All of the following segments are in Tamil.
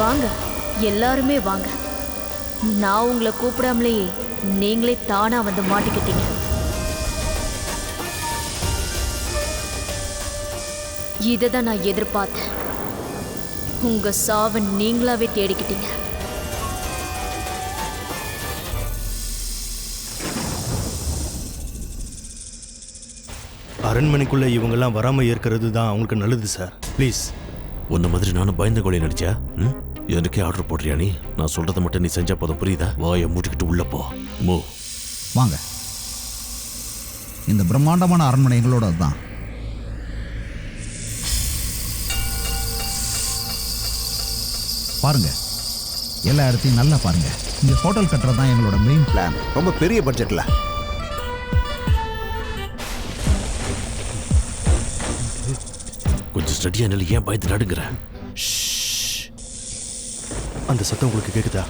வாங்க, எல்லாருமே வாங்க. நான் உங்களை கூப்பிடாமலேயே நீங்களே தானா வந்து மாட்டிக்கிட்டீங்க. இதை தான் நான் எதிர்பார்த்தேன். உங்க சாவை நீங்களாவே தேடிக்கிட்டீங்க. அரண்மனைக்குள்ள இவங்கெல்லாம் வராம இருக்கிறது தான் அவங்களுக்கு நல்லது சார். ப்ளீஸ். உன்ன மாதிரி நானும் பயந்த கோழி நடிச்சா எனக்கே ஆர்டர் போடுறியா? நீ நான் சொல்றதை மட்டும் நீ செஞ்சா போதும், புரியுதா? வாயை மூடிக்கிட்டு உள்ள போ. மூ. வாங்க. இந்த பிரம்மாண்டமான அரண்மனை எங்களோட தான். பாருங்க, எல்லா இடத்தையும் நல்லா பாருங்க. இங்க ஹோட்டல் கட்டுறது தான் எங்களோட மெயின் பிளான். ரொம்ப பெரிய பட்ஜெட்ல. கொஞ்சம் ஸ்டடியா நிலை, ஏன் பயந்து நடுங்குற? அந்த சத்தம் உங்களுக்கு கேக்குதா?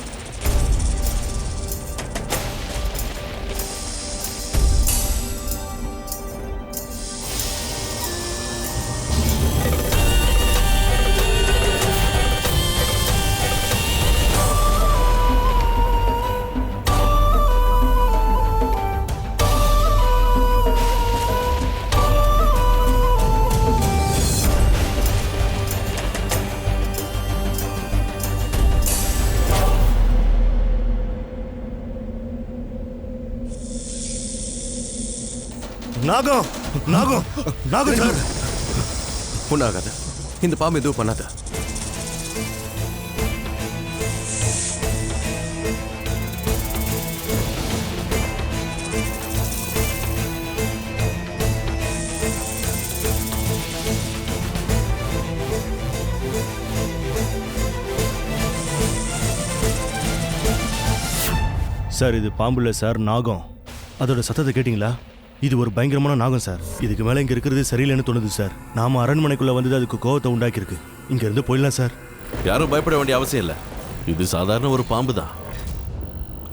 நாகம், நாகம், நாகம் சார். ஒன்றாகாத, இந்த பாம்பு எதுவும் பண்ணாத. சார் இது பாம்புல சார், நாகம். அதோட சத்தத்தை கேட்டீங்களா? இது ஒரு பயங்கரமான நாகம் சார். இதுக்கு மேலே இங்கே இருக்கிறது சரியில்லைன்னு தோணுது சார். நாம அரண்மனைக்குள்ளே வந்தது அதுக்கு கோவத்தை உண்டாக்கியிருக்கு. இங்கேருந்து போயிடலாம் சார். யாரும் பயப்பட வேண்டிய அவசியம் இல்லை. இது சாதாரண ஒரு பாம்பு தான்.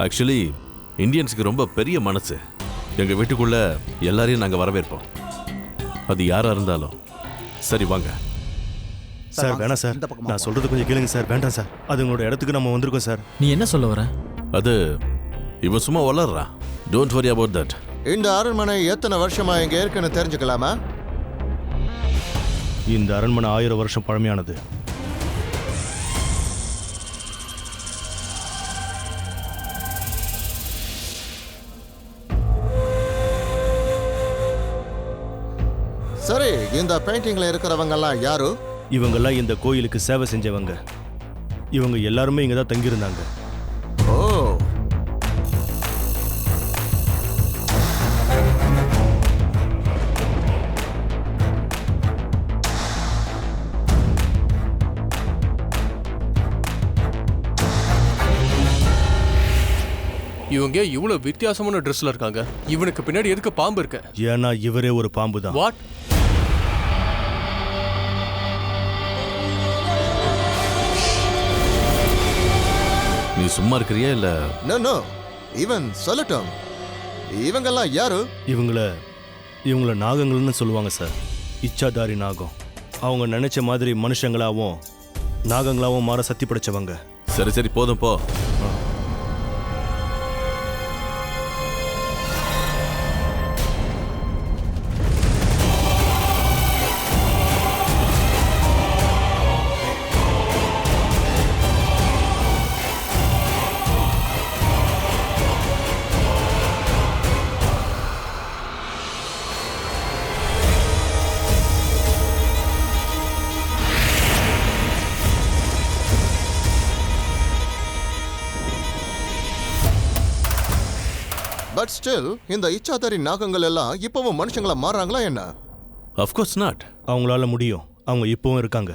ஆக்சுவலி இந்தியன்ஸுக்கு ரொம்ப பெரிய மனசு. எங்கள் வீட்டுக்குள்ள எல்லாரையும் நாங்கள் வரவேற்போம், அது யாராக இருந்தாலும். சரி வாங்க சார். வேணாம் சார், நான் சொல்றது கொஞ்சம் கேளுங்க சார். வேண்டாம் சார், அது உங்களோட இடத்துக்கு நம்ம வந்திருக்கோம் சார். நீ என்ன சொல்ல வர? அது இவன் சும்மா வளர்றான். Don't worry about that. இந்த அரண்மனை எத்தனை வருஷமா இங்க இருக்குன்னு தெரிஞ்சுக்கலாமா? இந்த அரண்மனை 1000 வருஷம் பழமையானது. சரி, இந்த பெயிண்டிங்ல இருக்கிறவங்க எல்லாம் யாரு? இவங்கெல்லாம் இந்த கோயிலுக்கு சேவை செஞ்சவங்க. இவங்க எல்லாருமே இங்க தான் தங்கியிருந்தாங்க. ஓ, இவங்க இவ்வளவு வித்தியாசமான ட்ரெஸ்ல இருக்காங்க. இவனுக்கு பின்னாடி எதுக்கு பாம்பு இருக்கு? ஏன்னா இவரே ஒரு பாம்பு தான். வாட்? நீ சும்மா இருக்கிறியா இல்ல? நோ நோ, இவன் சொல்லட்டும். இவங்கெல்லாம் யாரு? இவங்கள நாகங்கள்னு சொல்லுவாங்க சார். இச்சாதாரி நாகம். அவங்க நினைச்ச மாதிரி மனுஷங்களாவும் நாகங்களாவும் மாற சக்தி படைச்சவங்க. சரி சரி போதும் போ. பட் ஸ்டில் இந்த இச்சாதாரி நாகங்கள் எல்லாம் இப்பவும் மனுஷங்களா மாறுறாங்களா என்ன? Of course not. அவங்களால முடியும். அவங்க இப்பவும் இருக்காங்க.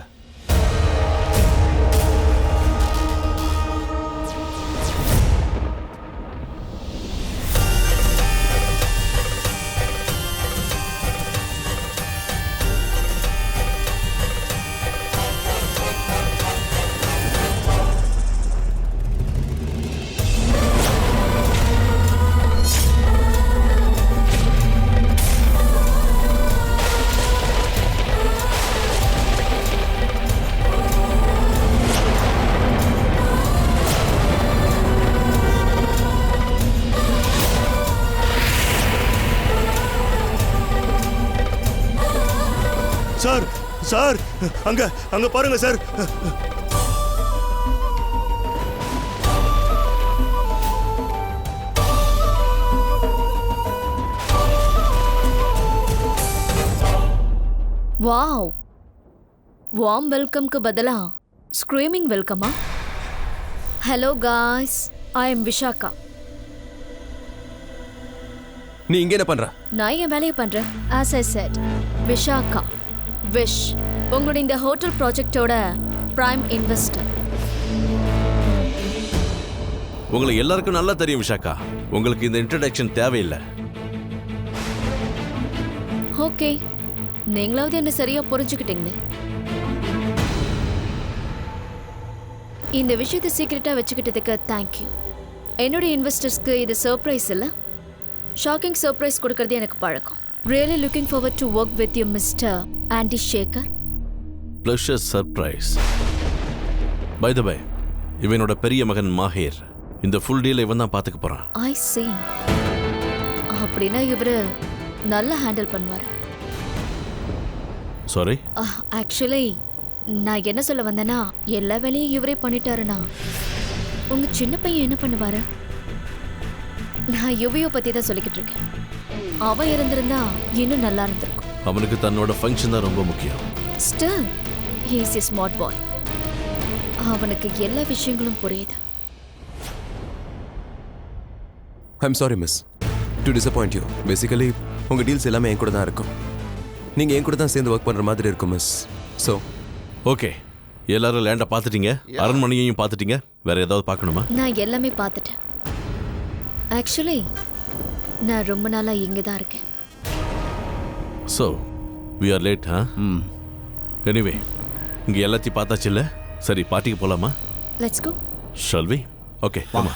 சார் சார் அங்க அங்க பாருங்க சார். வாவ், வார்ம் வெல்கம்க்கு பதிலா ஸ்க்ரீமிங் வெல்கமா? Hello guys, I am Vishakha. நீ இங்க என்ன பண்ற? நான் என் வேலையை பண்றேன். As I said, Vishakha, Vish, உங்களோட இந்த ஹோட்டல் ப்ராஜெக்டோட பிரைம் இன்வெஸ்டர். உங்களை எல்லாருக்கும் நல்லா தெரியும் விஷாக்கா. உங்களுக்கு இந்த இன்ட்ரடக்ஷன் தேவையில்லை. ஓகே, நீங்களாவது என்ன சரியா புரிஞ்சுக்கிட்டீங்களே. இந்த விஷயத்தை சீக்கிரட்டா வச்சுக்கிட்டதுக்கு தேங்க்யூ. என்னோட இன்வெஸ்டர்ஸ்க்கு இது சர்ப்ரைஸ் இல்லை, ஷாக்கிங் சர்ப்ரைஸ் கொடுக்கறது எனக்கு பழக்கம். Really looking forward to work with you mister Andy Shekar. Pleasure surprise. By the by, இவனோட பெரிய மகன் மாஹேர். இந்த ஃபுல் டீலை இவன் தான் பார்த்துக்க போறான். ஐ see. அப்படின்னா இவரு நல்லா ஹேண்டில் பண்ணுவார். சாரி. ஆக்சுவலி நான் என்ன சொல்ல வந்தேன்னா, எல்லா வேலையும் இவரே பண்ணிட்டாருன்னா உங்க சின்ன பையன் என்ன பண்ணுவாரு? நான் யுவியோ பத்தி தான் சொல்லிக்கிட்டு இருக்கேன். அவன் இருந்திருந்தா இன்னும் நல்லா இருந்திருக்கும். அவனுக்கு தன்னோட ஃபங்க்ஷன் தான் ரொம்ப முக்கியம். Still he is a smart boy. அவனுக்கு எல்லா விஷயங்களும் புரியுது. I'm sorry miss to disappoint you. Basically உங்க டீல்ஸ் எல்லாமே என் கூட தான் இருக்கும். நீங்க என் கூட தான் சேர்ந்து ஒர்க் பண்ற மாதிரி இருக்கும் மிஸ். ஸோ ஓகே, எல்லாரும் லேண்டை பார்த்துட்டீங்க, அரண்மனையையும் பார்த்துட்டீங்க. வேற ஏதாவது பார்க்கணுமா? நான் எல்லாமே பார்த்துட்டேன். ஆக்சுவலி நான் ரொம்ப நாளா இங்கே தான் இருக்கேன். So we are late. Anyway, இங்கே எல்லாத்தையும் பார்த்தாச்சு இல்லை? சரி, பார்ட்டிக்கு போகலாமா? Let's go. Shall we? Okay, ஆமா.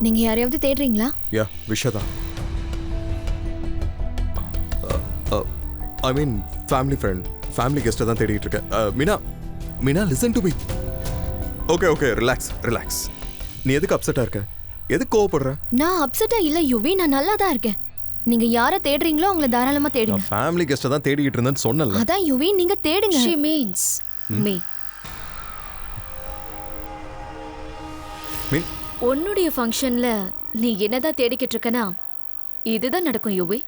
நீங்க யாரையாவது தேடுறீங்களா? யா, விஷதா. I mean family friend, family கெஸ்ட்டை தான் தேடிட்டு இருக்கேன். Meena listen to me. Okay relax relax. நீ எதுக்கு அப்செட்டா இருக்க? எதுக்கு கோவப்படுற? நான் அப்செட்டா இல்ல யுவி, நான் நல்லா தான் இருக்கேன். நீங்க யாரை தேடுறீங்களோ அவங்கள தாராளமா தேடுங்க. நான் ஃபேமிலி கெஸ்ட்டை தான் தேடிட்டு இருந்தேன்னு சொன்னல. அதான் யுவி, நீங்க தேடுங்க. She means me. மீன் உன்னுடைய ஃபங்க்ஷன்ல நீ என்னதான் தேடிக்கிட்டு இருக்கனா, இதுதான் நடக்கும் யுவி.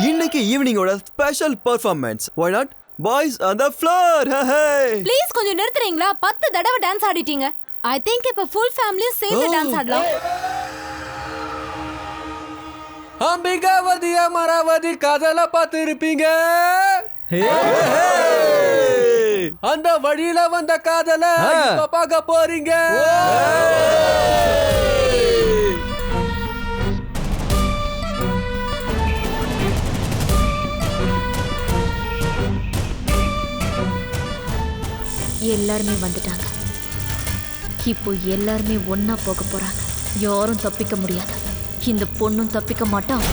இன்னைக்கு ஈவினிங்கோட special performance. why not boys on the floor? hey please கொஞ்சம் நிறுத்துறீங்களா? 10 தடவை டான்ஸ் ஆடிட்டீங்க. ஐ திங்க் இப்ப ஃபுல் ஃபேமிலியும் சேர்ந்து டான்ஸ் ஆடலாம். அம்பிகாவதி அமராவதி காதல பார்த்து இருப்பீங்க. அந்த வழியில வந்த காதல இப்ப பார்க்க போறீங்க. எல்லாருமே வந்துட்டாங்க. இப்போ எல்லாருமே ஒன்னா போக போறாங்க. யாரும் தப்பிக்க முடியாது. இந்த பொண்ணும் தப்பிக்க மாட்டான்.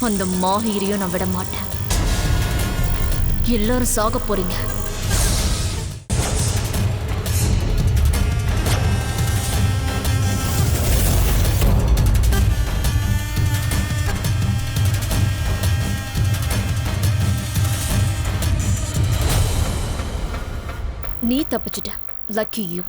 அந்த மாஹீரையும் நான் விட மாட்டேன். எல்லாரும் சாக போறீங்க. நீ தப்பிச்சிட்ட. Lucky you.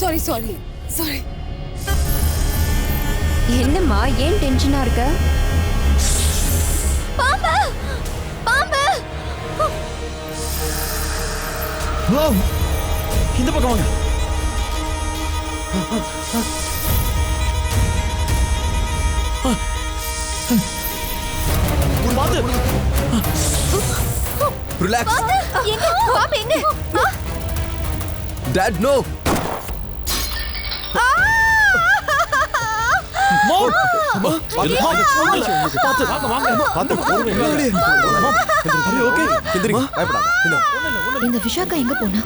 Sorry sorry sorry. என்னம்மா ஏன் டென்ஷனா இருக்க? பாம்பு பாம்பு. ஓ இந்த பக்கம் வாங்க. பாத்து ரிலாக்ஸ். எங்க பாம்பு எங்க? Dot no. மோர் பாத்து ஓகே எந்திரிங்க பயப்படாத. இந்த விஷாக்கா எங்க போனா?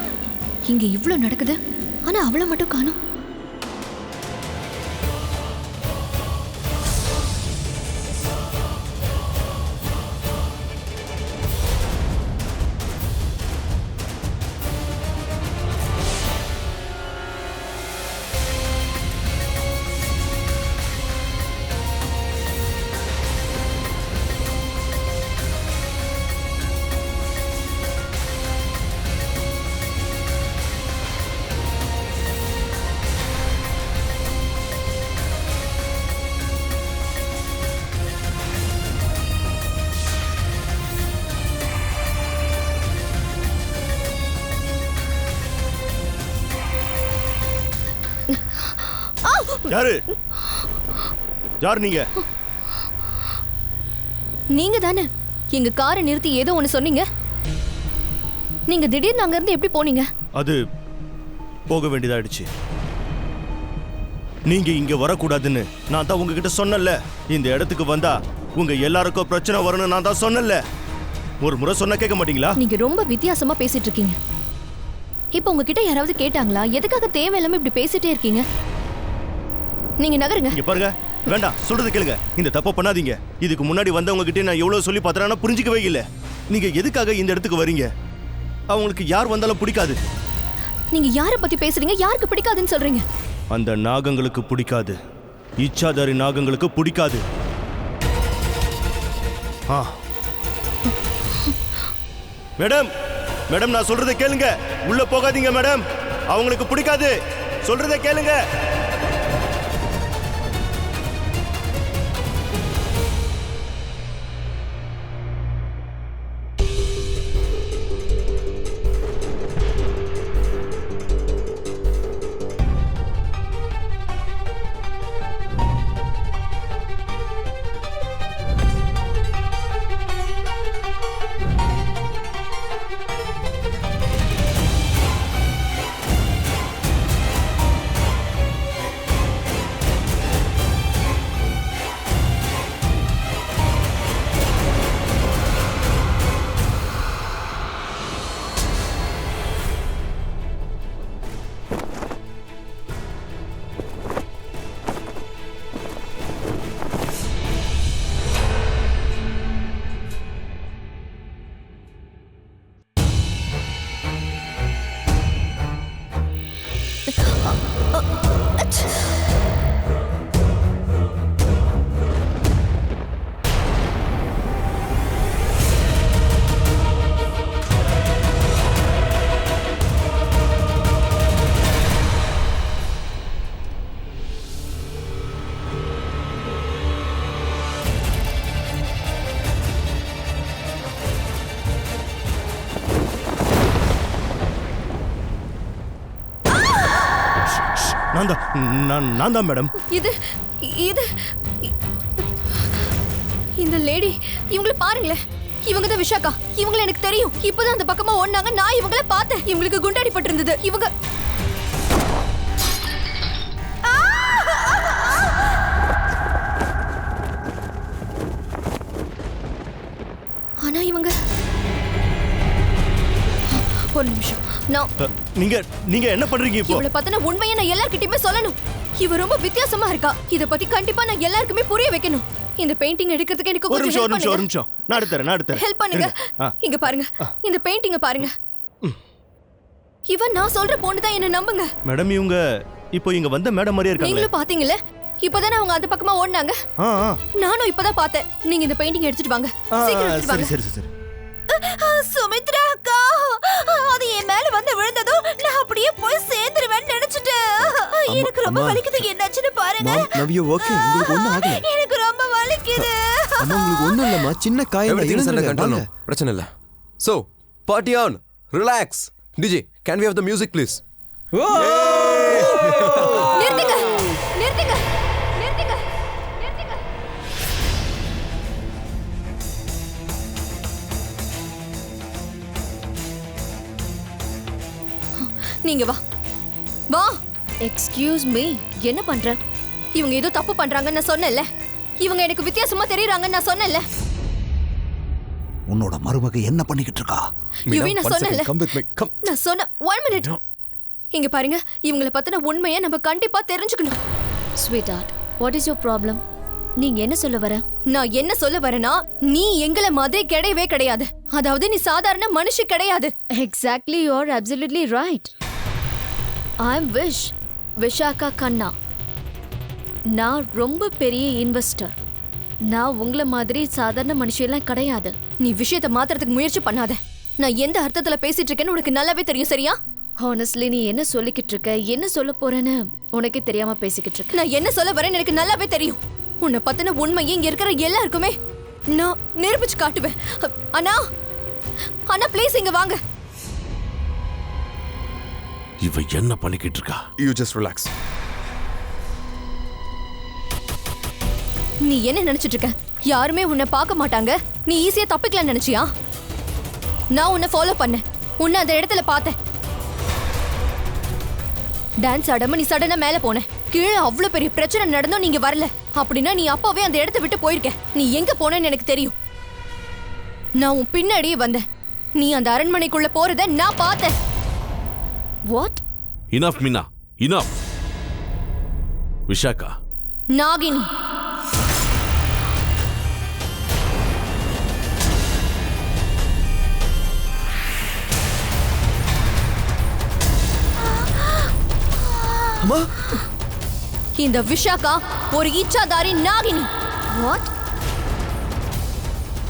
இங்க இவ்ளோ நடக்குது ஆனா அவளை மட்டும் காணோம். யாரு யார் நீங்க? நீங்க தானே எங்க காரை நிறுத்தி ஏதோ ஒன்னு சொன்னீங்க. நீங்க திடீர்னு அங்க இருந்து எப்படி போனீங்க? அது போக வேண்டியதாயிடுச்சு. நீங்க இங்க வரக்கூடாதுன்னு நான் தான் உங்ககிட்ட சொன்னல. இந்த இடத்துக்கு வந்தா உங்க எல்லாருக்கும் பிரச்சனை வரும்னு நான் தான் சொன்னல. ஒரு முறை சொன்னா கேட்க மாட்டீங்களா? நீங்க ரொம்ப வித்தியாசமா பேசிட்டு இருக்கீங்க. இப்போ உங்ககிட்ட யாராவது கேட்டாங்களா எதுக்காக தேவையில்லாம இப்படி பேசிட்டே இருக்கீங்க? நீங்க நகருங்க. இங்க பாருங்க, வேண்டாம், சொல்றது கேளுங்க. இந்த தப்பை பண்ணாதீங்க. இதுக்கு முன்னாடி வந்தவங்க கிட்ட நான் எவ்வளவு சொல்லி பார்த்தேன், புரிஞ்சிக்கவே இல்லை. நீங்க எதுக்காக இந்த இடத்துக்கு வரீங்க? அவங்களுக்கு யார் வந்தாலும் பிடிக்காது. நீங்க யாரை பத்தி பேசுறீங்க? யாருக்கு பிடிக்காதுன்னு சொல்றீங்க? அந்த நாகங்களுக்கு பிடிக்காது. இச்சாதாரி நாகங்களுக்கு பிடிக்காது. மேடம், மேடம், நான் சொல்றதை கேளுங்க. உள்ள போகாதீங்க மேடம். அவங்களுக்கு பிடிக்காது. சொல்றதை கேளுங்க. நான் தான் மேடம். இது இது இந்த லேடி, இவங்களை பாருங்களேன். இவங்க தான் விஷாக்கா. இவங்களை எனக்கு தெரியும். இப்பதான் அந்த பக்கமா ஓடுனாங்க. நான் இவங்கள பார்த்தேன். இவங்களுக்கு குண்டாடி பட்டிருந்தது. இவங்க ஆனா இவங்க ஒரு நிமிஷம். நீங்க என்ன பண்றீங்க இப்போ? இவளை பத்தின உண்மையை நான் எல்லார்கிட்டயுமே சொல்லணும். இவ ரொம்ப வித்தியாசமா இருக்கா. இத பத்தி கண்டிப்பா நான் எல்லாருக்குமே புரிய வைக்கணும். இந்த பெயிண்டிங் எடுக்கிறதுக்கு எனக்கு ஒரு நிமிஷம். நான் எடுத்துறேன். ஹெல்ப் பண்ணுங்க. இங்க பாருங்க, இந்த பெயிண்டிங்க பாருங்க. இவன் நான் சொல்ற பொண்ணு தான், என்ன நம்புங்க. மேடம், இவங்க இப்போ இங்க வந்த மேடம் மாதிரியே இருக்காங்க. நீங்களும் பாத்தீங்களே, இப்பதானே அவங்க அந்த பக்கமா ஓடுனாங்க. நானும் இப்பதான் பார்த்தேன். நீங்க இந்த பெயிண்டிங் எடுத்துட்டு வாங்க. சீக்கிரம் எடுத்துட்டு வாங்க. சரி. சுமித்ரா அக்கா, அது என் மேல வந்து விழுந்ததும் நான் அப்படியே போய் சேர்ந்துருவேன்னு நினைச்சிட்டேன். எனக்கு ரொம்ப வலிக்குது. என்னாச்சுன்னு பாருங்க. Now you okay? உங்களுக்கு ஒண்ணும் ஆகல. எனக்கு ரொம்ப வலிக்குது. அம்மா உங்களுக்கு ஒண்ணும் இல்லம்மா, சின்ன காயம் தான். Everything is under control வாங்க. now. பிரச்சனை இல்ல. So, party on. Relax. DJ, can we have the music please? நிறுத்துங்க நிறுத்துங்க நிறுத்துங்க நிறுத்துங்க. நீங்க வா வா. எக்ஸ்கியூஸ் மீ, என்ன பண்ற? இவங்க ஏதோ தப்பு பண்றாங்கன்னு நான் சொன்னேன்ல. இவங்க எனக்கு வித்தியாசமா தெரியறாங்கன்னு நான் சொன்னேன்ல. உன்னோட மருமக என்ன பண்ணிக்கிட்டு இருக்கா? யுவி, நான் One second, சொன்னேன்ல. come with me. Come. நான் சொன்ன 1 minute. இங்க பாருங்க, இவங்கள பத்தின உண்மையை நம்ம கண்டிப்பா தெரிஞ்சுக்கணும். Sweetheart, what is your problem? நீங்க என்ன சொல்ல வர? நான் என்ன சொல்ல வரேன்னா, நீ எங்கள மாதிரி கிடையவே கிடையாது. அதாவது நீ சாதாரண மனுஷி கிடையாது. Exactly, you are absolutely right. I am Vishakha Kanna. நான் ரொம்ப பெரிய இன்வெஸ்டர். நான் உங்களை மாதிரி சாதாரண மனுஷியெல்லாம் கிடையாது. நீ விஷயத்தை மாத்துறதுக்கு முயற்சி பண்ணாத. நான் எந்த அர்த்தத்துல பேசிட்டு இருக்கேன்னு உனக்கு நல்லாவே தெரியும், சரியா? ஹானஸ்ட்லி, நீ என்ன சொல்லிக்கிட்டு இருக்க, என்ன சொல்ல போறேன்னு உனக்கே தெரியாம பேசிக்கிட்டு இருக்க. நான் என்ன சொல்ல வரேன்னு எனக்கு நல்லாவே தெரியும். உன்னை பத்தின உண்மையை இங்க இருக்கிற எல்லாருக்குமே நான் நிரூபிச்சு காட்டுவேன். அண்ணா அண்ணா ப்ளீஸ் இங்க வாங்க. இவ என்ன பண்ணிக்கிட்டு இருக்கா? You just relax. நீ என்ன நினைச்சிட்டு இருக்க? யாருமே உன்னை பார்க்க மாட்டாங்க, நீ ஈஸியா தப்பிக்கலாம் நினைச்சியா? நான் உன்னை ஃபாலோ பண்ணேன், உன்னை அந்த இடத்துல பார்த்தேன். டான்ஸ் ஆடாம நீ சடனா மேல போன. கீழே அவ்வளவு பெரிய பிரச்சனை நடந்தும் நீங்க வரல. அப்படின்னா நீ அப்பவே அந்த இடத்தை விட்டு போயிருக்க. நீ எங்க போனேன்னு எனக்கு தெரியும். நான் உன் பின்னாடியே வந்தேன். நீ அந்த அரண்மனைக்குள்ள போறத நான் பார்த்தேன். What? Enough Meena, enough. Vishakha, Nagini, அம்மா, இந்த விஷாகா ஒரு இச்சாதாரி நாகினி. வாட்?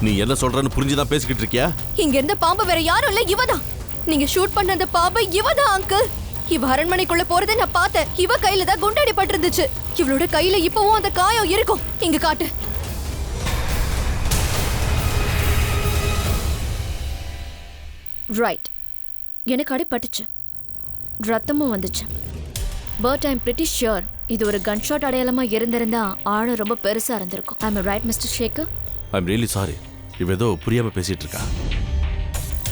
நீ என்ன சொல்றன்னு புரிஞ்சுதான் பேசிக்கிட்டு இருக்கியா? இங்க இருந்த பாம்பு வேற யாரும் இல்ல, இவதான். நீங்க ஷூட் பண்ண அந்த பாம்பு இவதான் அங்கிள். இவ அரண்மனைக்குள்ள போறதை நான் பார்த்தேன். இவ கையில தான் குண்டடி பட்டிருந்துச்சு. இவளோட கையில இப்பவும் அந்த காயம் இருக்கும். இங்க காட்டு. ரைட், எனக்கு அடிபட்டுச்சு, ரத்தமும் வந்துச்சு. பட் ஐம் பிரிட்டி ஷியோர் இது ஒரு கன்ஷாட் அடையாளமா இருந்திருந்தா ஆழம் ரொம்ப பெருசா இருந்திருக்கும். I'm right mister Shekar? I'm really sorry. இவ ஏதோ புரியாம பேசிட்டு இருக்கா.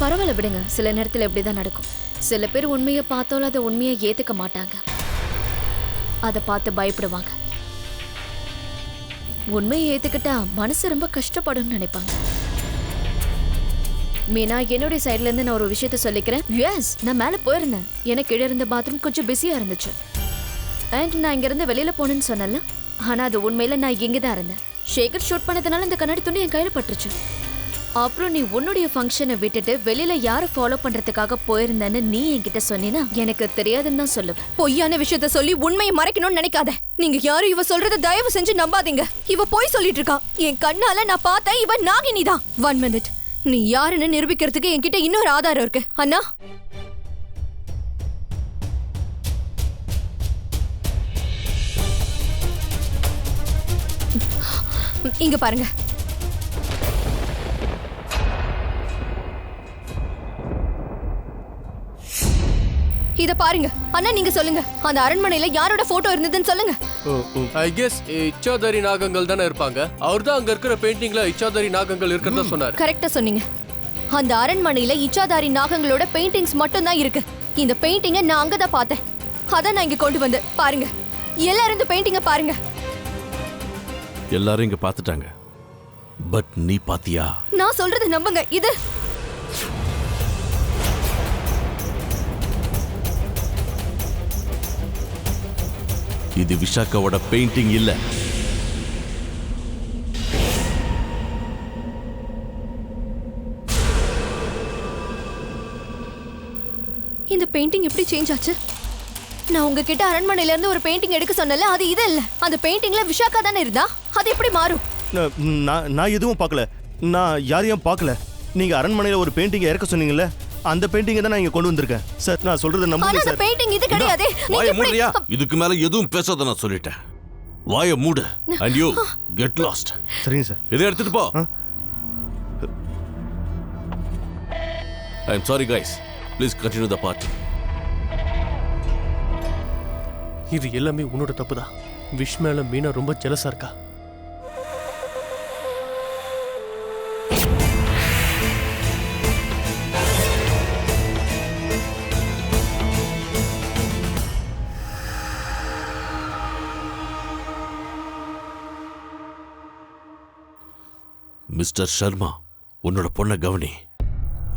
பரவாயில்ல விடுங்க, சில நேரத்தில் இப்படிதான் நடக்கும். சில பேர் உண்மையை பார்த்தாலும் அதை உண்மையை ஏத்துக்க மாட்டாங்க, அதை பார்த்து பயப்படுவாங்க. உண்மையை ஏத்துக்கிட்டா மனசு ரொம்ப கஷ்டப்படும்னு நினைப்பாங்க. மீனா, என்னுடைய சைட்ல இருந்து நான் ஒரு விஷயத்த சொல்லிக்கிறேன். எஸ், நான் மேல போயிருந்தேன். எனக்கு கீழே இருந்த பாத்ரூம் கொஞ்சம் பிஸியா இருந்துச்சு. அண்ட் நான் இங்க இருந்து வெளியில போனேன்னு சொன்னல, ஆனா அது உண்மையில நான் இங்க தான் இருந்தேன். ஷேகர் ஷூட் பண்ணதுனால இந்த கண்ணாடி துணி என் கையில பட்டுருச்சு. அப்புறம் நீ உன்னுடைய ஃபங்க்ஷனை விட்டுட்டு வெளியில யாரை ஃபாலோ பண்றதுக்காக போயிருந்தேன்னு நீ என்கிட்ட சொன்னீனா எனக்கு தெரியாதுன்னு தான் சொல்லுவேன். பொய்யான விஷயத்த சொல்லி உண்மையை மறைக்கணும்னு நினைக்காத. நீங்க யாரும் இவ சொல்றத தயவு செஞ்சு நம்பாதீங்க. இவ போய் சொல்லிட்டு இருக்கா. என் கண்ணால நான் பார்த்தேன், இவ நாகினி தான். 1 minute. நீ யாருன்னு நிரூபிக்கிறதுக்கு என்கிட்ட இன்னொரு ஆதாரம் இருக்கு. அண்ணா, இங்க பாருங்க. இத பாருங்க. அண்ணா, நீங்க சொல்லுங்க, அந்த அரண்மனையில யாரோட போட்டோ இருந்ததுன்னு சொல்லுங்க. ஐ கெஸ் இச்சாதாரி நாகங்கள் தானே இருப்பாங்க. அவர் தான் அங்க இருக்கிற பெயிண்டிங்ல இச்சாதாரி நாகங்கள் இருக்கிறதா சொன்னார். கரெக்டா சொன்னீங்க. அந்த அரண்மனையில இச்சாதாரி நாகங்களோட பெயிண்டிங்ஸ் மட்டும் தான் இருக்கு. இந்த பெயிண்டிங்கை நான் அங்கதான் பார்த்தேன். அதான் நான் இங்க கொண்டு வந்து பாருங்க. எல்லாரும் இந்த பெயிண்டிங்கை பாருங்க. எல்லாரும் இங்க பார்த்துட்டாங்க. பட் நீ பாத்தியா? நான் சொல்றது நம்புங்க. இது இது விஷாக்காவோட பெயிண்டிங் இல்ல. இந்த பெயிண்டிங் எப்படி சேஞ்ச் ஆச்சு? நான் உங்ககிட்ட அரண்மனையில இருந்து ஒரு பெயிண்டிங் எடுக்க சொன்னல, அது இது இல்ல. அந்த பெயிண்டிங்ல விஷாக்கா தானே இருந்தா, அது எப்படி மாறும்? நான் எதுவும் பார்க்கல. நான் யாரையும் பார்க்கல. நீங்க அரண்மனையில் ஒரு பெயிண்டிங்கை இறக்க சொன்னீங்கல்ல, அந்த பெயிண்டிங்கை தான் நான் இங்க கொண்டு வந்திருக்கேன் சார். நான் சொல்றதை ஆனா நம்புங்க அந்த சார். பெயிண்டிங் இது கிடையாது. வாயை மூடுறியா? இதுக்கு மேல எதுவும் பேசாத நான் சொல்லிட்டேன். வாயை மூடு. And you get lost. சரிங்க சார். இதை எடுத்துட்டு போ. I'm sorry guys. Please continue the party. இது எல்லாமே உன்னோட தப்பு தான். விஷ் மேல மீனா ரொம்ப ஜெலஸா இருக்கா. மிஸ்டர் சர்மா, உன்னோட பொண்ணை கவனி.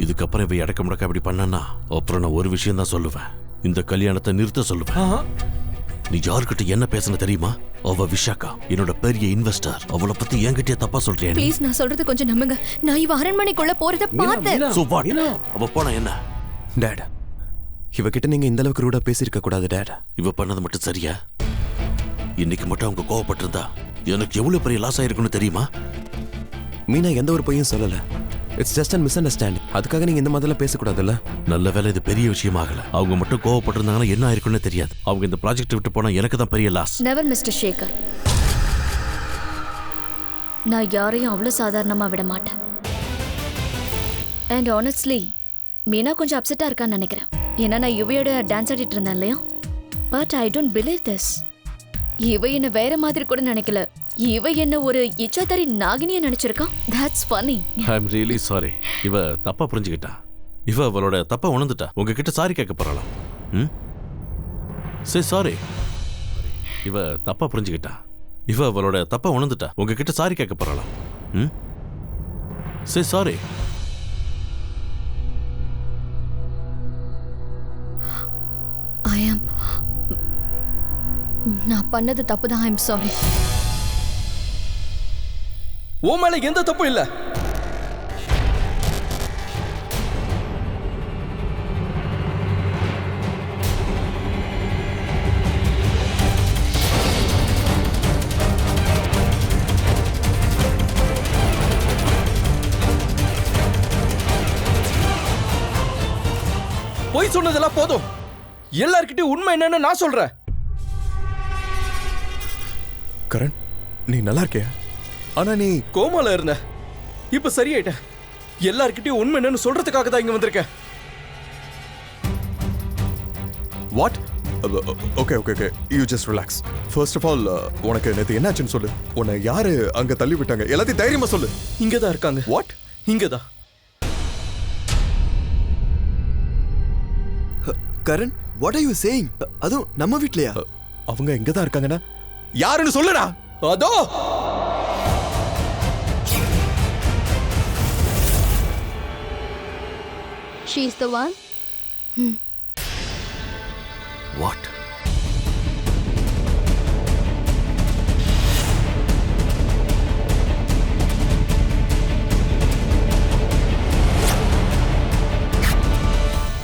இதுக்கப்புறம் இவ அடக்க முடக்க அப்படி பண்ணனா அப்புறம் நான் ஒரு விஷயம் தான் சொல்லுவேன். இந்த கல்யாணத்தை நிறுத்த சொல்லுவேன். நீ யார்கிட்ட என்ன பேசணும் தெரியுமா? அவ விஷாக்கா, என்னோட பெரிய இன்வெஸ்டர். அவளை பத்தி என்கிட்டயே தப்பா சொல்றேன். ப்ளீஸ் நான் சொல்றது கொஞ்சம் நம்புங்க. நான் இவ அரண்மனைக்குள்ள போறத பார்த்தேன். So what? அவ போனா என்ன? டேட், இவகிட்ட நீங்க இந்த அளவுக்கு ரூடா பேசியிருக்க கூடாது டேட். இவ பண்ணது மட்டும் சரியா? இன்னைக்கு மட்டும் அவங்க கோவப்பட்டிருந்தா எனக்கு எவ்வளவு பெரிய லாஸ் ஆயிருக்குன்னு தெரியுமா? மீனா எந்த ஒரு பொய்யும் சொல்லல. It's just and miss understanding. அதுக்காக நீங்க இந்த மாதிரிலாம் பேசக்கூடாதுல்ல. நல்ல வேலை இது பெரிய விஷயம் ஆகல. அவங்க மட்டும் கோவப்பட்டிருந்தாங்கன்னா என்ன ஆயிருக்குன்னு தெரியாது. அவங்க இந்த ப்ராஜெக்ட் விட்டு போனா எனக்கு தான் பெரிய லாஸ். Never mister Sekar. நான் யாரையும் அவ்வளோ சாதாரணமாக விட மாட்டேன். அண்ட் ஆனஸ்ட்லி மீனா கொஞ்சம் அப்செட்டாக இருக்கான்னு நினைக்கிறேன். ஏன்னா நான் யுவையோட டான்ஸ் ஆடிட்டு இருந்தேன் இல்லையா? But I don't believe this. இவ என்ன வேற மாதிரி கூட நினைக்கல. இவ என்ன ஒரு Ichchadhari நாகினியா நினைச்சிருக்கா. That's funny. I'm really sorry. இவ தப்பா புரிஞ்சுக்கிட்டா. இவ அவளோட தப்பா உணர்ந்துட்டா. உங்ககிட்ட சாரி கேட்க போறாளாம். Say sorry. இவ தப்பா புரிஞ்சுக்கிட்டா. இவ அவளோட தப்பா உணர்ந்துட்டா. உங்ககிட்ட சாரி கேட்க போறாளாம். Say sorry. I am. நான் பண்ணது தப்பு தான். I'm sorry. ஓ மேல எந்த தப்பும் இல்ல. போய் சொன்னதெல்லாம் போதும். எல்லார்கிட்டயும் உண்மை என்னன்னு நான் சொல்றேன். கரண், நீ நல்லா இருக்கியா? ஆனா நீ கோமால இருந்த, இப்ப சரியாயிட்ட. எல்லார்கிட்டயும் உண்மை என்னன்னு சொல்றதுக்காக தான் இங்க வந்திருக்கேன். What? Okay okay okay, you just relax. First of all உனக்கு நேத்து என்னாச்சுன்னு சொல்லு. உன்னை யாரு அங்க தள்ளி விட்டாங்க? எல்லாத்தையும் தைரியமா சொல்லு. இங்கதான் இருக்காங்க. வாட்? இங்கதான். Karan, what are you saying? அதுவும் நம்ம வீட்லயா? அவங்க இங்கதான் இருக்காங்கன்னா யாருன்னு சொல்லுடா. அதோ She's the one. What?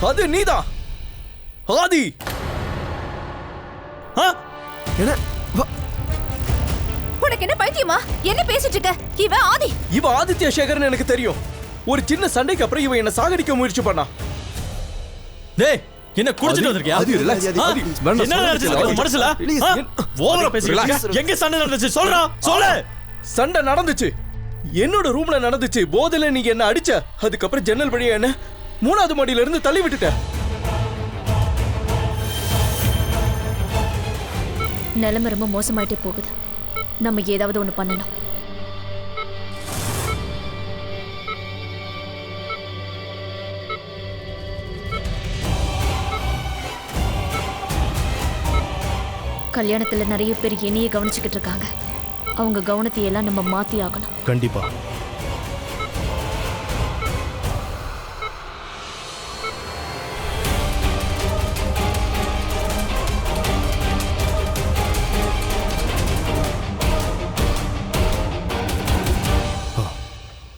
அது நீதான் ஆதி. என்ன? உனக்கு என்ன பைத்தியமா? என்ன பேசிட்டு இருக்க? இவன் ஆதி. இவ ஆதித்ய சேகர்னு எனக்கு தெரியும். ஒரு சின்ன சண்டைக்கு அப்புறம் இவன் என்ன சாகடிக்க முயற்சி பண்ணா. டேய், என்ன குடிச்சிட்டு வந்திருக்கியா? அது ரிலாக்ஸ். என்ன நடந்துச்சு மனசுல? ஓவரா பேசுறீங்க. எங்க சண்டை நடந்துச்சு? சொல்றா, சொல்லு. சண்டை நடந்துச்சு. என்னோட ரூம்ல நடந்துச்சு. போதையில நீங்க என்ன அடிச்ச. அதுக்கப்புறம் ஜன்னல் வழியா என்ன 3வது மாடியில இருந்து தள்ளி விட்டுட்ட. நிலைமை ரொம்ப மோசமாயிட்டே போகுது. நம்ம ஏதாவது ஒன்று பண்ணணும். கல்யாணத்துல நிறைய பேர் என்னையே கவனிச்சுக்கிட்டு இருக்காங்க. அவங்க கவனத்தை எல்லாம் நம்ம மாத்தி ஆகணும். கண்டிப்பா.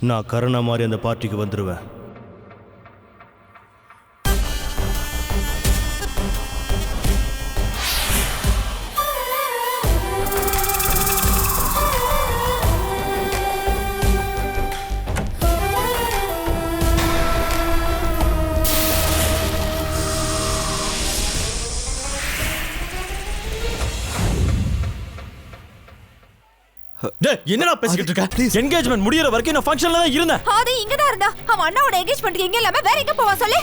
நான் கருணா மாதிரி அந்த பார்ட்டிக்கு வந்துடுவேன். டேய் என்னடா பேசிக்கிட்டு இருக்க? என்கேஜ்மெண்ட் முடியற வரைக்கும் நான் ஃபங்க்ஷன்ல தான் இருந்தேன். ஆதி இங்க தான் இருந்தா. அவன் அண்ணாவோட என்கேஜ்மென்ட்க்கு எங்க இல்லாம வேற எங்க போவா சொல்லு?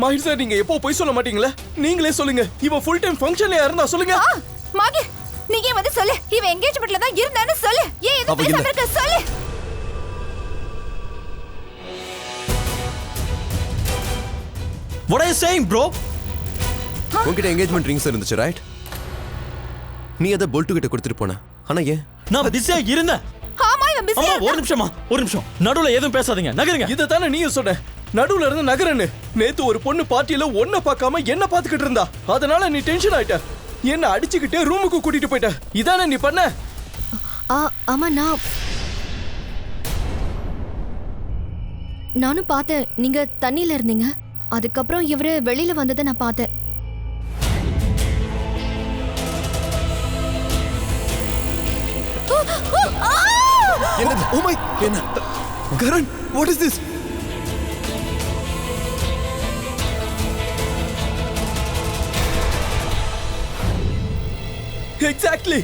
மாஹிர் சார் நீங்க எப்போ போய் சொல்ல மாட்டீங்களா? நீங்களே சொல்லுங்க. இவன் ஃபுல் டைம் ஃபங்க்ஷன்ல இருந்தா சொல்லுங்க. மாகி நீங்க வந்து சொல்லு. இவன் என்கேஜ்மென்ட்ல தான் இருந்தான்னு சொல்லு. ஏன் இது பேசாம இருக்க சொல்லு. What are you saying bro? உன்கிட்ட என்கேஜ்மெண்ட் ரிங்ஸ் இருந்துச்சு ரைட்? நீ அத போல்ட் கிட்ட கொடுத்துட்டு போன. ஆனா ஏன்? நான் பிஸியா இருந்தேன். ஆமா இவன் பிஸியா. ஒரு நிமிஷம். நடுவுல எதுவும் பேசாதீங்க. நகருங்க. இத தானே நீயும் சொன்ன. நடுவுல இருந்து நகரன்னு. நேத்து ஒரு பொண்ணு பார்ட்டில ஒன்ன பார்க்காம என்ன பாத்துக்கிட்டு இருந்தா. அதனால நீ டென்ஷன் ஆயிட்ட. என்ன அடிச்சுக்கிட்டே ரூமுக்கு கூட்டிட்டு போயிட்ட. இதானே நீ பண்ண? ஆமா நானும் பார்த்தேன். நீங்க தண்ணியில இருந்தீங்க. அதுக்கப்புறம் இவரு வெளியில வந்ததை நான் பார்த்தேன். என்னது? ஓ மை என்ன? Karan what is this? Exactly.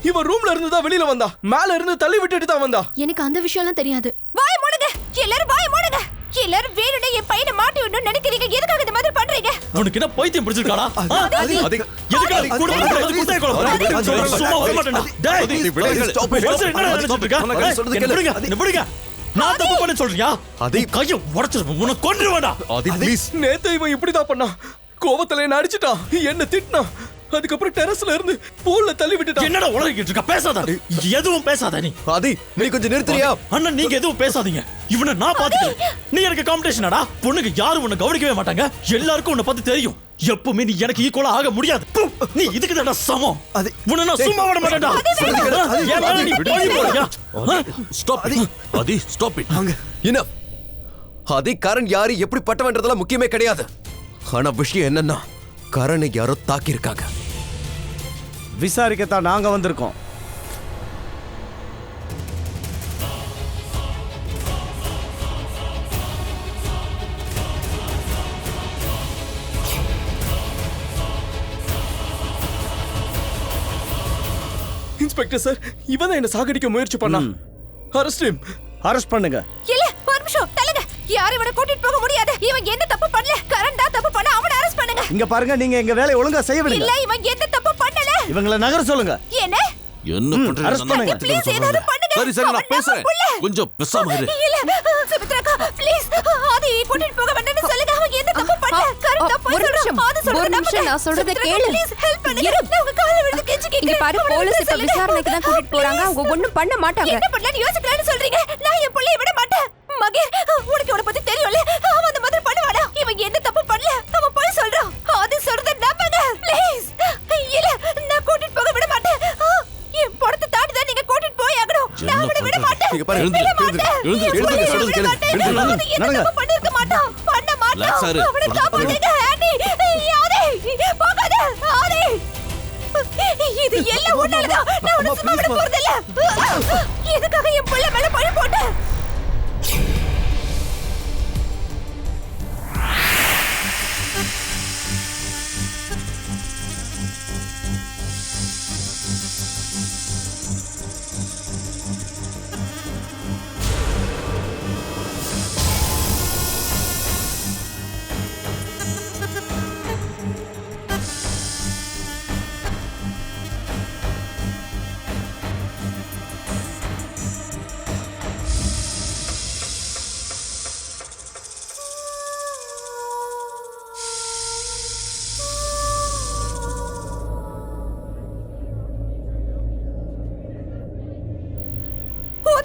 இவன் ரூம்ல இருந்து தான் வெளியில வந்தா. மேல இருந்து தள்ளி விட்டுட்டு தான் வந்தா. எனக்கு அந்த விஷயம்லாம் தெரியாது. வாய் மூடுங்க. எல்லாரும் வாய் மூடுங்க. எல்லாரும் வேணும்னே என் பையனை மாட்டி விடணும்னு நினைக்கிறீங்க. எதுக்காக இந்த மாதிரி பண்றீங்க? உனக்கு என்ன பைத்தியம் பிடிச்சிருக்காடா? எதுக்கு கூட வந்து குட்டை கொலை? சும்மா வர மாட்டேன்டா. டேய் ஸ்டாப் இட். என்னடா நினைச்சிட்டு இருக்க? என்ன புடிங்க. நான் தப்பு பண்ண சொல்றியா? அதை கையை உடைச்சிரு. உன்னை கொன்றுவேடா. ஆதி ப்ளீஸ். நேத்து இவன் இப்படி தான் பண்ணா. கோவத்துல என்ன அடிச்சிட்டான். என்ன திட்டினா. அதுக்கப்புறம் டெரஸ்ல இருந்து பூல்ல தள்ளி விட்டுட்டான். என்னடா உளறிக்கிட்டு இருக்க? பேசாத. எதுவும் பேசாத நீ. ஆதி நீ கொஞ்சம் நிறுத்துறியா? அண்ணன் நீங்க எதுவும் பேசாதீங்க. இவனை நான் பாத்துக்கிறேன். நீ எனக்கு காம்படிஷனாடா. பொண்ணுக்கு யாரும் உன்னை கவனிக்கவே மாட்டாங்க. எல்லாருக்கும் உன்னை பத்தி தெரியும். எப்பவுமே நீ எனக்கு ஈக்குவலா ஆக முடியாது. நீ இதுக்கு தான்டா சமம். உன்னை நான் சும்மா விட மாட்டேன்டா. Stop Aadi stop it. என்ன ஆதி கரண் யாரு எப்படி பட்டவன்றதெல்லாம் முக்கியமே கிடையாது. ஆனா விஷயம் என்னன்னா கரனை யாரோ தாக்கி இருக்காங்க. விசாரிக்கத்தான் நாங்க வந்திருக்கோம். இன்ஸ்பெக்டர் சார் இவன் தான் என்ன சாகடிக்க முயற்சி பண்ணா. அரெஸ்ட் பண்ணுங்க. இல்ல ஒரு நிமிஷம் தள்ளுங்க. யாரும் இவனை கூட்டிட்டு போக முடியாது. இவன் என்ன தப்பு பண்ணல. கரண் தான் தப்பு பண்ண. அவனை அரெஸ்ட் பண்ணுங்க. இங்க பாருங்க நீங்க எங்க வேலையை ஒழுங்கா செய்யவில்லை. இல்ல இவன் எந்த தப்பு பண்ணல. இவங்கள நகர சொல்லுங்க. என்ன பண்றீங்க? அரெஸ்ட் பண்ணுங்க. ப்ளீஸ் ஏதாவது பண்ணுங்க. சரி நான் பேசுறேன். கொஞ்சம் பேசாம இரு. இல்ல சுமித்ராக்கா ப்ளீஸ் ஆதி கூட்டிட்டு போக வேண்டாம்னு சொல்லுங்க. அவன் எந்த தப்பு பண்ணல. கரண் தான் போய் சொல்றான். ஆதி சொல்றது நம்புங்க. நான் சொல்றத கேளு. ப்ளீஸ் ஹெல்ப் பண்ணுங்க. நான் உங்க கால்ல விழுந்து கெஞ்சி கேக்குறேன். இங்க பாரு போலீஸ் இப்ப விசாரணைக்கு தான் கூட்டிட்டு போறாங்க. அவங்க ஒண்ணும் பண்ண மாட்டாங்க. என்ன பண்ணலாம்னு யோசிக்கலாம்னு சொல்றீங்க. நான் என் புள்ளைய விட மாட்டேன். மகே உனக்கு அவனை பத்தி தெரியும்ல. அவன் அந்த மாதிரி பண்ணுவானா? இவன் எந்த தப்பு பண்ணல. அவன் போய் சொல்றான். ஆதி சொல்றத நம்புங்க ப்ளீஸ். இல்ல நான் கூட்டிட்டு போக விட மாட்டேன். என் படத்தை தாண்டி தான் நீங்க கூட்டிட்டு போய் ஆகணும். நான் அவனை விட மாட்டேன். இங்க பாரு எழுந்து சொல்றது கேளு. நடங்க. பண்ணிருக்க மாட்டான். பண்ண மாட்டான். அவனை காப்பாத்துங்க ஆண்டி. ஆதி போகாத ஆதி. இது எல்லாம் உன்னாலதான். நான் உன்னை சும்மா விட போறதில்ல. எதுக்காக என் புள்ள மேல பழி போட்ட?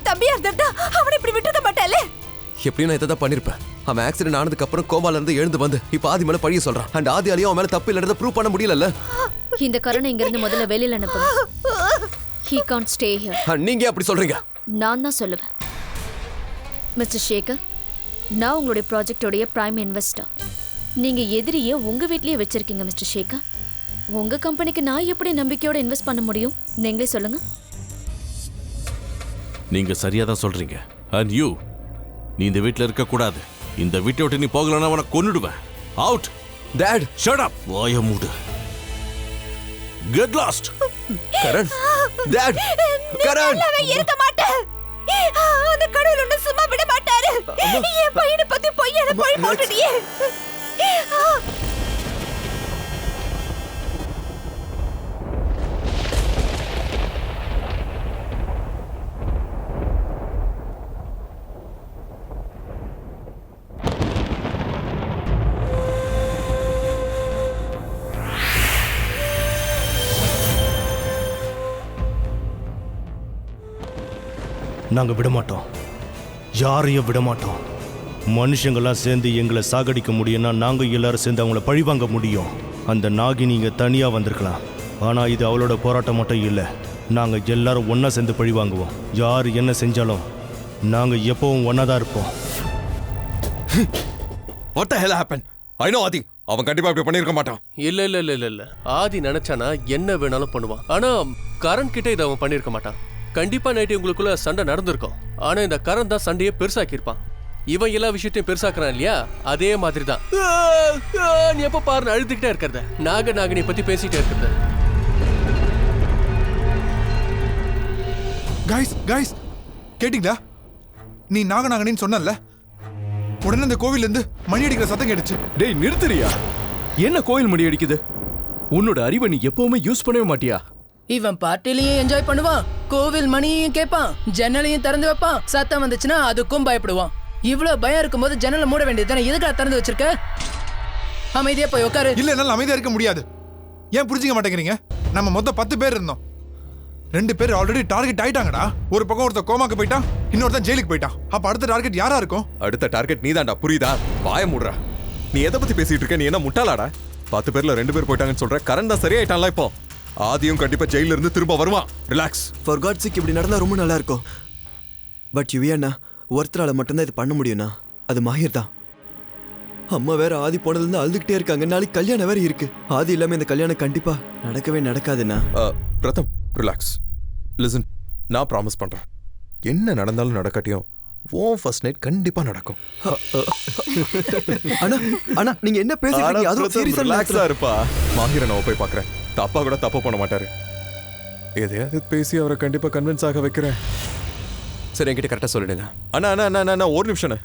தம்பியா இருந்தா அவனை இப்படி விட்டுக்க மாட்டால. எப்படி நான் இதை பண்ணிருப்பேன். அவன் ஆக்சிடென்ட் ஆனதுக்கு அப்புறம் கோமால இருந்து எழுந்து வந்து இப்ப ஆதி மேல பழிய சொல்றான். அண்ட் ஆதியாலையும் அவன் மேல தப்பு இல்லறத ப்ரூவ் பண்ண முடியலல்ல. இந்த கரணை இங்க இருந்து முதல்ல வெளியில அனுப்புங்க. He can't stay here. நீங்க அப்படி சொல்றீங்க? நான் தான் சொல்லுவேன். மிஸ்டர் சேகர், நான் உங்களுடைய ப்ராஜெக்டோடைய பிரைம் இன்வெஸ்டர். நீங்க எதிரியே உங்க வீட்லயே வச்சிருக்கீங்க மிஸ்டர் சேகர். உங்க கம்பெனிக்கு நான் எப்படி நம்பிக்கையோட இன்வெஸ்ட் பண்ண முடியும்? நீங்களே சொல்லுங்க. நீங்க சரியா தான் சொல்றீங்க. அண்ட் யூ நீ இந்த வீட்ல இருக்க கூடாது. இந்த வீட்டை விட்டு நீ போகலன்னா அவனை கொன்னுடுவேன். அவுட். Dad shut up. வாய மூடு. Get lost. Karan, dad, Karan. நான் இருக்க மாட்டேன். அந்த கடவுள் ஒண்ணு சும்மா விட மாட்டாரு. என் பையனை பத்தி பொய்யான பழி போட்டுட்டியே. நாங்க விட மாட்டோம், யாரையும் விட மாட்டோம். மனுஷங்களாம் சேர்ந்து எங்களை சாகடிக்க முடியும்னா நாங்க எல்லாரும் சேர்ந்து அவங்கள பழிவாங்க முடியும். அந்த நாகினி இங்க தனியா வந்திருக்கலாம், ஆனா இது அவளோட போராட்டம் மட்டும் இல்லை. நாங்க எல்லாரும் ஒண்ணா சேர்ந்து பழி வாங்குவோம். யார் என்ன செஞ்சாலும் நாங்க எப்பவும் ஒன்னா தான் இருப்போம். What the hell happened? I know ஆதி, அவன் கண்டிப்பா இப்படி பண்ணிருக்க மாட்டான். இல்ல ஆதி நினைச்சானா என்ன வேணாலும் பண்ணுவான். ஆனா கரண் கிட்ட இதை அவன் பண்ணிருக்க மாட்டான். கண்டிப்பா நைட்டு உங்களுக்குள்ள சண்டை நடந்திருக்கும். ஆனா இந்த கரண் தான் சண்டையை பெருசாக்கியிருப்பான். இவன் எல்லா விஷயத்தையும் பெருசாக்குறான் இல்லையா, அதே மாதிரி தான் நீ எப்ப பாரு அழுதுகிட்டே இருக்கிறத, நாகினி பத்தி பேசிட்டே இருக்கிறத. கைஸ் கேட்டிங்களா? நீ நாகநாகனின்னு சொன்னல, உடனே இந்த கோவில்ல இருந்து மணி அடிக்கிற சத்தம் கேட்டுச்சு. டேய் நிறுத்துறியா? என்ன கோயில் மணி அடிக்குது? உன்னோட அறிவை நீ எப்பவுமே யூஸ் பண்ணவே மாட்டியா? இவன் பார்ட்டிலையும் என்ஜாய் பண்ணுவான், கோவில் மணியையும் கேட்பான், ஜன்னலையும் திறந்து வைப்பான். சத்தம் வந்துச்சுன்னா அதுக்கும் பயப்படுவான். இவ்வளவு பயம் இருக்கும்போது ஜன்னலை மூட வேண்டியதுதானே, எதுக்காக திறந்து வச்சிருக்க? அமைதியா போய் உட்காரு. இல்ல என்னால அமைதியா இருக்க முடியாது. ஏன் புரிஞ்சுக்க மாட்டேங்கிறீங்க? நம்ம மொத்தம் 10 பேர் இருந்தோம். 2 பேர் ஆல்ரெடி டார்கெட் ஆயிட்டாங்கடா. ஒரு பக்கம் ஒருத்தர் கோமாக்கு போயிட்டான், இன்னொருத்தன் ஜெயிலுக்கு போயிட்டான். அப்ப அடுத்த டார்கெட் யாரா இருக்கும்? அடுத்த டார்கெட் நீதான்டா, புரியுதா? வாய மூடுறா. நீ எதை பத்தி பேசிட்டு இருக்க? நீ என்ன முட்டாளாடா? 10 பேர்ல 2 பேர் போயிட்டாங்கன்னு சொல்ற. கரண் தான் சரியாயிட்டான்ல இப்போ. ஆதியும் கண்டிப்பா ஜெயில இருந்து திரும்ப வருவான். ரிலாக்ஸ். ஃபார் காட் சேக் இப்படி நடந்தா ரொம்ப நல்லா இருக்கும். பட் யுவியாண்ணா, ஒருத்தரால மட்டும்தான் இது பண்ண முடியும்னா அது மாஹிர் தான். அம்மா வேற ஆதி போனதுலேருந்து அழுதுகிட்டே இருக்காங்க. நாளைக்கு கல்யாணம் வேற இருக்கு. ஆதி இல்லாம இந்த கல்யாணம் கண்டிப்பா நடக்கவே நடக்காதுண்ணா. பிரதம், ரிலாக்ஸ். லிசன், நான் ப்ராமிஸ் பண்றேன், என்ன நடந்தாலும் நடக்கட்டியும் உன் ஃபர்ஸ்ட் நைட் கண்டிப்பா நடக்கும். அண்ணா நீங்க என்ன பேசுறீங்க? அது சீரியஸா ரிலாக்ஸா இருப்பா. மாஹிரை நான் போய் பார்க்கறேன். தப்பா கூட தப்பு பண்ண மாட்டாரு. எதையாவது பேசி அவரை கண்டிப்பா கன்வின்ஸ் ஆக வைக்கிறேன். சரி, என்கிட்ட கரெக்டா சொல்லிடுங்க. அண்ணா ஒரு நிமிஷம்.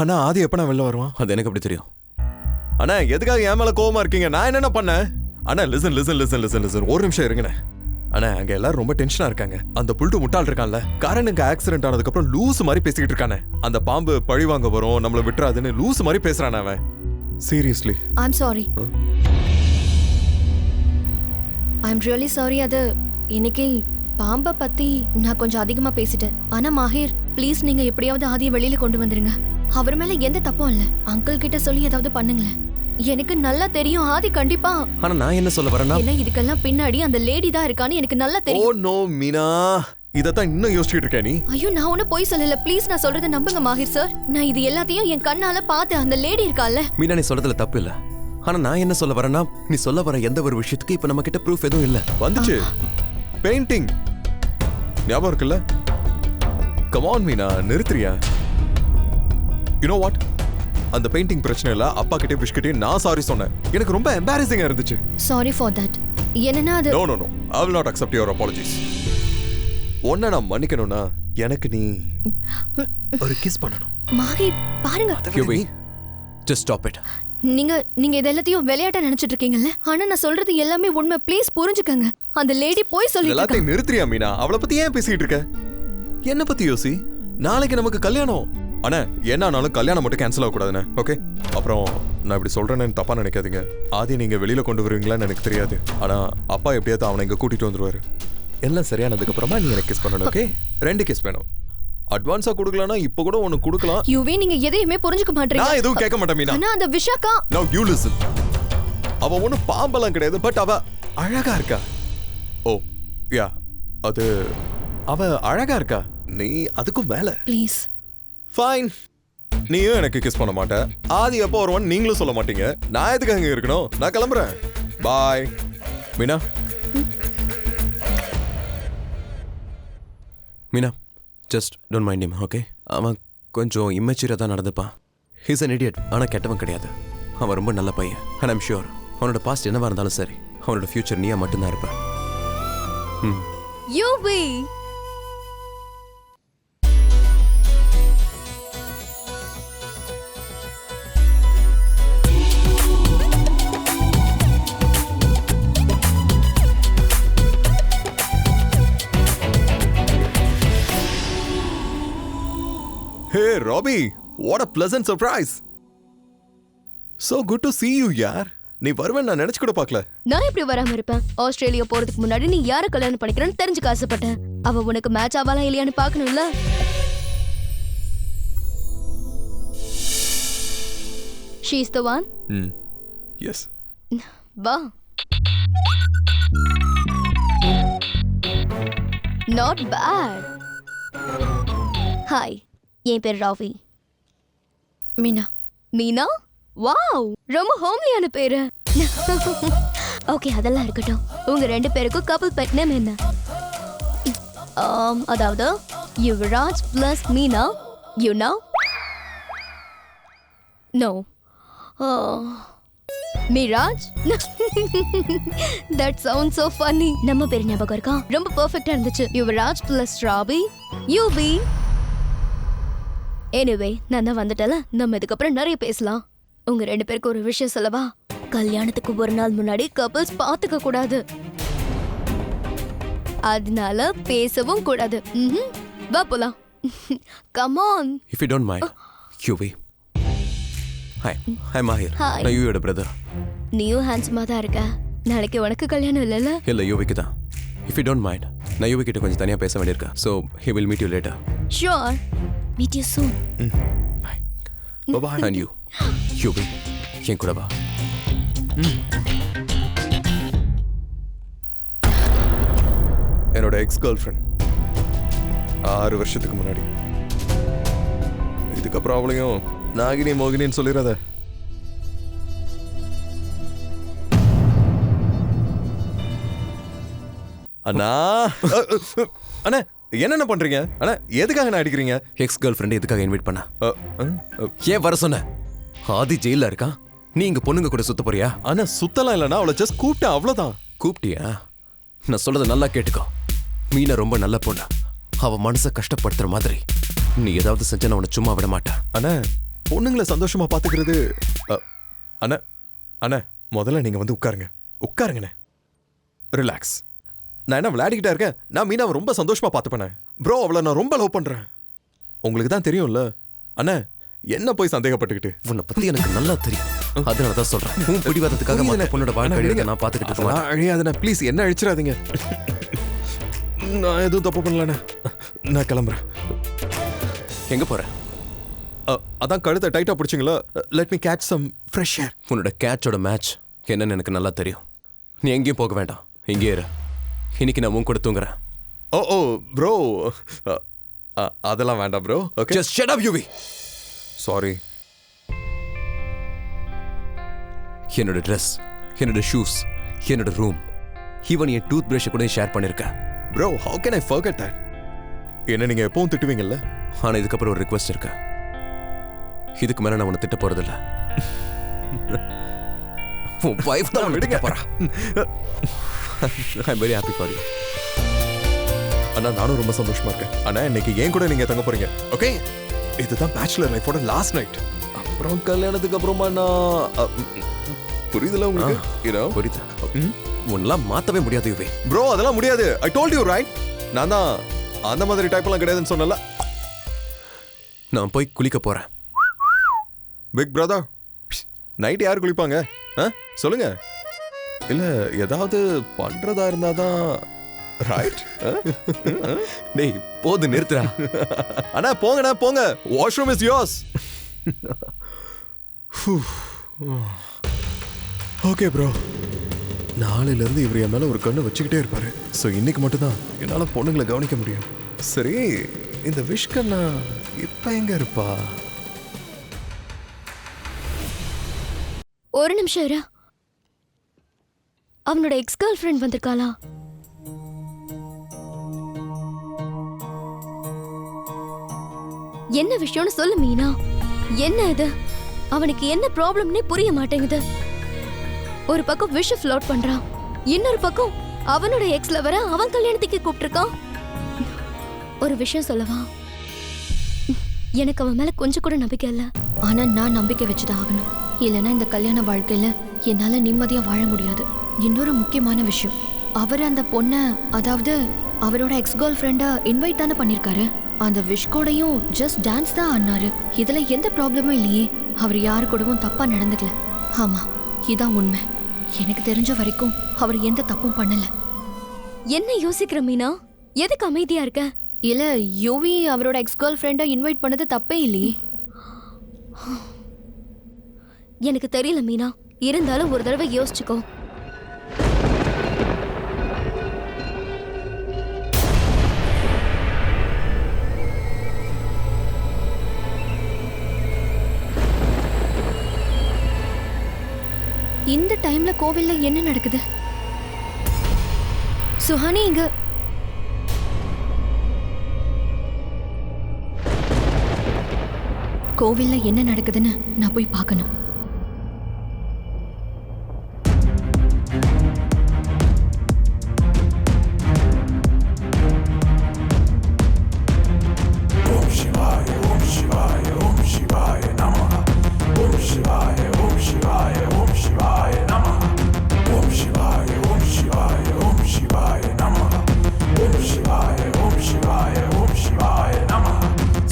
அண்ணா ஆதி எப்ப நான் வெளில வருவான்? அது எனக்கு எப்படி தெரியும்? அண்ணா எதுக்காக என் மேல கோவமா இருக்கீங்க? நான் என்ன பண்ணேன்? அண்ணா லிசன் ஒரு நிமிஷம் இருங்கண்ணே. அண்ணா அங்க எல்லாரும் ரொம்ப டென்ஷனா இருக்காங்க. அந்த புல்ட்டு முட்டாள் இருக்கான்ல, காரனுக்கு ஆக்சிடென்ட் ஆனதுக்கு அப்புறம் லூஸ் மாதிரி பேசிக்கிட்டு இருக்கானே. அந்த பாம்பு பழி வாங்க வரும், நம்மள விட்டுறாதுன்னு லூஸ் மாதிரி பேசுறான் அவன். Seriously I am sorry. I am really sorry. அது இன்னைக்கு பாம்பை பத்தி நான் கொஞ்சம் அதிகமா பேசிட்டேன். ஆனா மாஹிர், ப்ளீஸ் நீங்க எப்படியாவது ஆதியை வெளியில கொண்டு வந்துருங்க. அவர் மேல எந்த தப்பும் இல்ல. அங்கிள் கிட்ட சொல்லி ஏதாவது பண்ணுங்களேன். எனக்கு நல்லா தெரியும் ஆதி கண்டிப்பா. ஆனா நான் என்ன சொல்ல வரேன்னா, என்ன இதுக்கெல்லாம் பின்னாடி அந்த லேடி தான் இருக்கான்னு எனக்கு நல்லா தெரியும். ஓ நோ மீனா, இதத்தான் இன்னும் யோசிச்சுட்டு இருக்க நீ? ஐயோ நான் ஒன்னும் போய் சொல்லல. ப்ளீஸ் நான் சொல்றதை நம்புங்க மாஹிர் சார். நான் இது எல்லாத்தையும் என் கண்ணால பார்த்தேன். அந்த லேடி இருக்கால. மீனா, நீ சொல்றதுல தப்பு இல்ல. ஆனா நான் என்ன சொல்ல வரேன்னா, நீ சொல்ல வர எந்த ஒரு விஷயத்துக்கு இப்ப நம்ம கிட்ட ப்ரூஃப் எதுவும் இல்ல. வந்துச்சு பெயிண்டிங், ஞாபகம் இருக்குல்ல? கம் ஆன் மீனா, நிறுத்துறியா? யூ நோ வாட், அந்த பெயிண்டிங் பிரச்சனை இல்ல. அப்பா கிட்டே பிஷ்கிட்டே நான் சாரி சொன்னேன். எனக்கு ரொம்ப எம்பாரசிங்கா இருந்துச்சு. Sorry for that. என்னன்னா அது no I will not accept your apologies. ஒன்ன நான் மன்னிக்கணும்னா எனக்கு நீ ஒரு கிஸ் பண்ணணும். மாஹிர் பாருங்க. UV, just stop it. நீங்க இது எல்லாத்தையும் விளையாட்ட நினைச்சிட்டு இருக்கீங்கல்ல? ஆனா நான் சொல்றது எல்லாமே உண்மை. ப்ளீஸ் புரிஞ்சுக்கங்க. அந்த லேடி போய் சொல்லிட்டு எல்லாத்தையும் நிறுத்துறியா மீனா? அவளை பத்தி ஏன் பேசிட்டு இருக்க? என்ன பத்தி யோசி. நாளைக்கு நமக்கு கல்யாணம். அண்ணா என்ன ஆனாலும் கல்யாணம் மட்டும் கேன்சல் ஆகக்கூடாதுண்ணே, ஓகே? அப்புறம் நான் இப்படி சொல்றேன்னு தப்பா நினைக்காதீங்க. ஆதி நீங்க வெளியில கொண்டு வருவீங்களான்னு எனக்கு தெரியாது. ஆனா அப்பா எப்படியாவது அவனை இங்க கூட்டிட்டு வந்துருவாரு. எல்லாம் சரியானதுக்கு அப்புறமா நீ எனக்கு கிஸ் பண்ணணும், ஓகே? 2 கிஸ் வேணும். அட்வான்ஸா கொடுக்கலனா இப்போ கூட ஒன்னு கொடுக்கலாம். யுவி, நீங்க எதையுமே புரிஞ்சுக்க மாட்டீங்க. நான் எதுவும் கேட்க மாட்டேன் மீனா. ஆனா அந்த விஷாக்கா, நவ யூ லிசன். அவ ஒன்னு பாம்பெல்லாம் கிடையாது, பட் அவ அழகா இருக்கா. ஓ யா, அது அவ அழகா இருக்கா. நீ அதுக்கும் மேல. Please fine. நீயும் எனக்கு கிஸ் பண்ண மாட்ட. ஆதி எப்போ வருவான்னு நீங்களும் சொல்ல மாட்டீங்க. நான் எதுக்கு அங்க இருக்கணும்? நான் கிளம்புறேன். Bye Meena. Meena, just don't mind him, okay? அவன் கொஞ்சம் இம்மெச்சூராக தான் நடந்துப்பான். ஹீஸ் அன் இடியட், ஆனால் கெட்டவன் கிடையாது. அவன் ரொம்ப நல்ல பையன். அண்ட் ஐம் ஷியோர் அவனோட பாஸ்ட் என்னவா இருந்தாலும் சரி, அவனோட ஃபியூச்சர் நீயா மட்டும்தான் இருப்ப. UV Hey, Robbie, what a pleasant surprise. So good to see you, yaar. நீ வருவேன் நான் நினைச்சு கூட பார்க்கல. நான் எப்படி வராம இருப்பேன்? ஆஸ்திரேலியா போறதுக்கு முன்னாடி நீ யாரை கல்யாணம் பண்ணிக்கிறன்னு தெரிஞ்சுக்க ஆசைப்பட்டேன். அவ உனக்கு மேட்ச் ஆவாளா இல்லையான்னு பார்க்கணும்ல. She is the one? Yes. வா. Not bad. Hi. என் பேர் ராவி. மீனா. மீனா? வாவ், ரொம்ப ஹோம்லியான பேரு. ஓகே, அதெல்லாம் இருக்கட்டும். உங்க 2 பேருக்கும் கப்பல் பெட் நேம் என்ன? அதாவது Yuvraj plus Meena, you know? No. Miraj? That sounds so funny. நம்ம பேர் ஞாபகம் இருக்கா? ரொம்ப பெர்ஃபெக்ட்டா இருந்துச்சு. யுவராஜ் பிளஸ் ராபி, யூபி. எனிவே, நான் தான் வந்துட்டல. நம்ம இதுக்கப்புறம் நிறைய பேசலாம். உங்க 2 பேருக்கு ஒரு விஷயம் சொல்லவா? கல்யாணத்துக்கு ஒரு நாள் முன்னாடி கப்பல்ஸ் பாத்துக்க கூடாது. அதனால பேசவும் கூடாது. வா போலாம். Come on. If you don't mind, QV. Hi, I'm Mahir. Hi. நான் யூவியோட பிரதர். நீயும் ஹேண்ட்ஸமா தான் இருக்க. நாளைக்கு உனக்கு கல்யாணம் இல்லைல்ல? இல்ல, யூவிக்கு தான். If you don't mind, நான் யூவி கிட்ட கொஞ்சம் தனியா பேச வேண்டியிருக்கா. So he will meet you later. Sure. Meet you soon. Bye. Bye-bye. And you, Yuvi, என் கூட வா. என்னோட எக்ஸ் கேர்ள் ஃப்ரெண்ட் 6 வருஷத்துக்கு முன்னாடி. இதுக்கப்புறம் அவளையும் நாகினி மோகினின்னு சொல்லிடாத. அண்ணா அண்ணா என்னென்ன பண்றீங்க? அண்ணா எதுக்காக நான் அடிக்கிறீங்க? எக்ஸ் கேர்ள் ஃப்ரெண்ட் எதுக்காக இன்வைட் பண்ண? ஏன் வர சொன்ன? ஆதி ஜெயில இருக்கா, நீ இங்க பொண்ணுங்க கூட சுத்த போறியா? அண்ணா சுத்தலாம் இல்லைன்னா அவளை ஜஸ்ட் கூப்பிட்டேன், அவ்வளோதான். கூப்பிட்டியா? நான் சொல்றத நல்லா கேட்டுக்கோ. மீனா ரொம்ப நல்ல பொண்ணு. அவ மனசை கஷ்டப்படுத்துற மாதிரி நீ ஏதாவது செஞ்ச நான் உன்னை சும்மா விட மாட்டேன். அண்ணா பொண்ணுங்களை சந்தோஷமா பாத்துக்கிறது. அண்ணா அண்ணா முதல்ல நீங்க வந்து உட்காருங்கண்ணே. ரிலாக்ஸ். நான் என்ன விளையாடிக்கிட்டா இருக்கேன்? நான் மீனாவை ரொம்ப சந்தோஷமா பார்த்துப்பேன் ப்ரோ. அவளை நான் ரொம்ப லவ் பண்றேன். உங்களுக்கு தான் தெரியும்ல அண்ணா. என்ன போய் சந்தேகப்பட்டுக்கிட்டு? உன்னை பத்தி எனக்கு நல்லா தெரியும், அதனாலதான் சொல்றேன். உன் பிடிவாதத்துக்காக மத்த பொண்ணோட வாழ்க்கை நான் பார்த்துக்கிட்டு இருக்கேன். அழியாதுண்ணா ப்ளீஸ், என்ன அழிச்சிடாதீங்க. நான் எதுவும் தப்பு பண்ணலண்ணே. நான் கிளம்புறேன். எங்க போற? அதான் கழுத்தை டைட்டா பிடிச்சிங்களா? Let me catch some fresh air. உன்னோட கேட்சோட மேட்ச் என்னன்னு எனக்கு நல்லா தெரியும். நீ எங்கேயும் போக வேண்டாம், இங்கே இரு. இன்னைக்கு நான் உன் கூட தூங்குறேன். ஓ ப்ரோ, அதெல்லாம் வேண்டாம் bro. Okay, just shut up Yuvi. Sorry. என்னோட ட்ரெஸ், என்னோட ஷூஸ், என்னோட ரூம், ஈவன் என் டூத் பிரஷ் கூட ஷேர் பண்ணிருக்கேன். Bro, how can I forget that? என்ன நீங்க எப்பவும் திட்டுவீங்கல்ல? ஆனா இதுக்கப்புறம் ஒரு ரிக்வெஸ்ட் இருக்கு. இதுக்கு மேல நான் உன்னை திட்ட போறதில்ல. உன் வைஃப் தான் உன்னை திட்ட போறா. I'm very happy for you. அண்ணா நானும் ரொம்ப சந்தோஷமா இருக்கேன். அண்ணா இன்னைக்கு ஏன் கூட நீங்க தங்க போறீங்க, ஓகே? இதுதான் பேச்சுலர் லைஃபோட லாஸ்ட் நைட். அப்புறம் கல்யாணத்துக்கு அப்புறமா நான் புரியுதுல உங்களுக்கு? புரியுது. உன்னெல்லாம் மாத்தவே முடியாது யூவி. ப்ரோ அதெல்லாம் முடியாது. I told you right. நான் தான் அந்த மாதிரி டைப் எல்லாம் கிடையாதுன்னு சொன்னல. நான் போய் குளிக்க போறேன். பிக் பிரதர், நைட் யார் குளிப்பாங்க சொல்லுங்க. இல்ல ஏதாவது பண்றதா இருந்தாதான் ரைட். டேய் போது நிறுத்துறா. அண்ணா போங்கண்ணா போங்க. Washroom is yours. Okay bro, நாளையில இருந்து இவர் என் மேல ஒரு கண்ணை வச்சுக்கிட்டே இருப்பாரு. ஸோ இன்னைக்கு மட்டும்தான் என்னால பொண்ணுங்களை கவனிக்க முடியும். சரி, இந்த விஷ் கண்ணா இப்ப எங்க இருப்பா? ஒரு நிமிஷம் இரு. அவனோட எக்ஸ் கேர்ள் ஃப்ரெண்ட் வந்திருக்காளா? என்ன விஷயம்னு சொல்லு மீனா. என்ன இது? அவனுக்கு என்ன ப்ராப்ளம்னே புரிய மாட்டேங்குது. ஒரு பக்கம் விஷ் ஃப்ளோட் பண்றான், இன்னொரு பக்கம் அவனோட எக்ஸ் லவரை அவன் கல்யாணத்துக்கு கூப்பிட்டிருக்கான். ஒரு விஷயம் சொல்லவா, எனக்கு அவன் மேல கொஞ்சம் கூட நம்பிக்கை இல்ல. ஆனா நான் நம்பிக்கை வச்சுதான் ஆகணும். இல்லைன்னா இந்த கல்யாண வாழ்க்கையில என்னால நிம்மதியா வாழ முடியாது. இன்னொரு முக்கியமான விஷயம், அவர் அந்த பொண்ணை, அதாவது அவரோட எக்ஸ் கேர்ள் ஃப்ரெண்டை இன்வைட் தானே பண்ணிருக்காரு. அந்த விஷ் கூடயும் ஜஸ்ட் டான்ஸ் தான் ஆடினாரு. இதுல எந்த ப்ராப்ளமும் இல்லையே. அவர் யாரு கூடவும் தப்பா நடந்துக்கல. ஆமா, இதான் உண்மை. எனக்கு தெரிஞ்ச வரைக்கும் அவர் எந்த தப்பும் பண்ணல. என்ன யோசிக்கிற மீனா? எதுக்கு அமைதியா இருக்க? இல்ல, யுவி அவரோட எக்ஸ் கேர்ள் ஃப்ரெண்டை இன்வைட் பண்ணது தப்பே இல்லையே. எனக்கு தெரியல மீனா, இருந்தாலும் ஒரு தடவை யோசிச்சுக்கோ. இந்த டைம்ல கோவில்ல என்ன நடக்குது? சுஹானி இங்க கோவில்ல என்ன நடக்குதுன்னு நான் போய் பார்க்கணும்.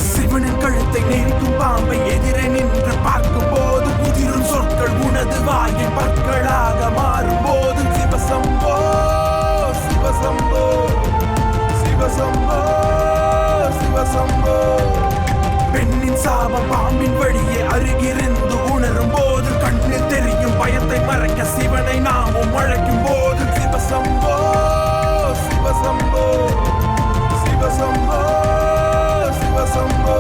சிவனின் கழுத்தை நெரிக்கும் பாம்பை எதிரே நின்று பார்க்கும் போது உதிரும் சொற்கள் உனது வாயின் பற்களாக மாறும் போது சிவசம்போ சிவசம்போ சிவசம்போ சிவசம்போ. பெண்ணின் சாபம் பாம்பின் வழியே அருகிருந்து உணரும் போது கண்ணில் தெரியும் பயத்தை மறைக்க சிவனை நாமும் அழைக்கும் போது சிவசம்போ சிவசம்போ சிவசம்போ சிவசம்போ.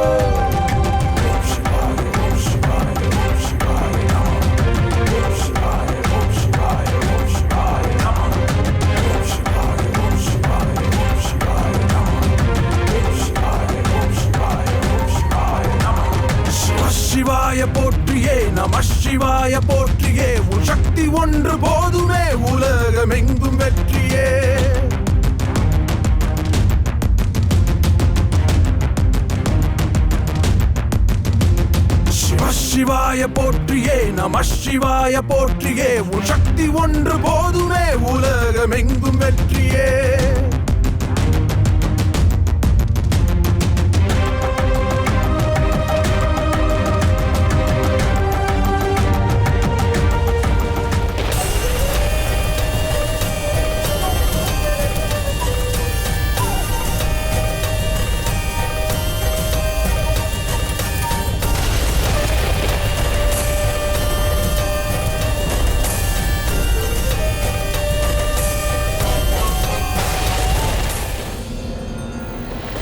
சிவாய போற்றியே நம சிவாய போற்றியே, உன் சக்தி ஒன்று போதுமே உலகமெங்கும் வெற்றியே. சிவாய போற்றியே நம சிவாய போற்றியே, உன் சக்தி ஒன்று போதுமே உலகமெங்கும் வெற்றியே.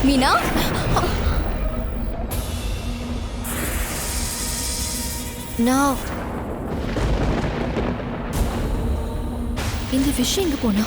மீனா, நான் இந்த விஷயம் எங்க போனா?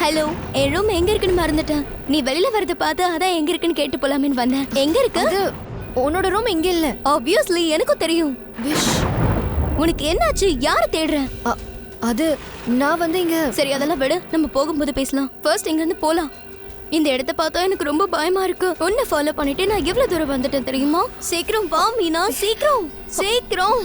ஹலோ, என் ரூம் எங்க இருக்குன்னு மறந்துட்டேன். நீ வெளியில வரத பார்த்து அதான் எங்க இருக்குன்னு கேட்டு போலாமேன்னு வந்தேன். எங்க இருக்கு? உன்னோட ரூம் எங்க இல்ல. ஆப்வியஸ்லி எனக்கும் தெரியும். விஷ், உனக்கு என்னாச்சு? யார தேடுற? அது நான் வந்து இங்க. சரி, அதெல்லாம் விடு, நம்ம போகும்போது பேசலாம். ஃபர்ஸ்ட் இங்க இருந்து போலாம். இந்த இடத்த பார்த்தா எனக்கு ரொம்ப பயமா இருக்கு. உன்னை ஃபாலோ பண்ணிட்டு நான் எவ்வளவு தூரம் வந்துட்டேன் தெரியுமா? சீக்கிரம் வா மீனா, சீக்கிரம் சீக்கிரம்.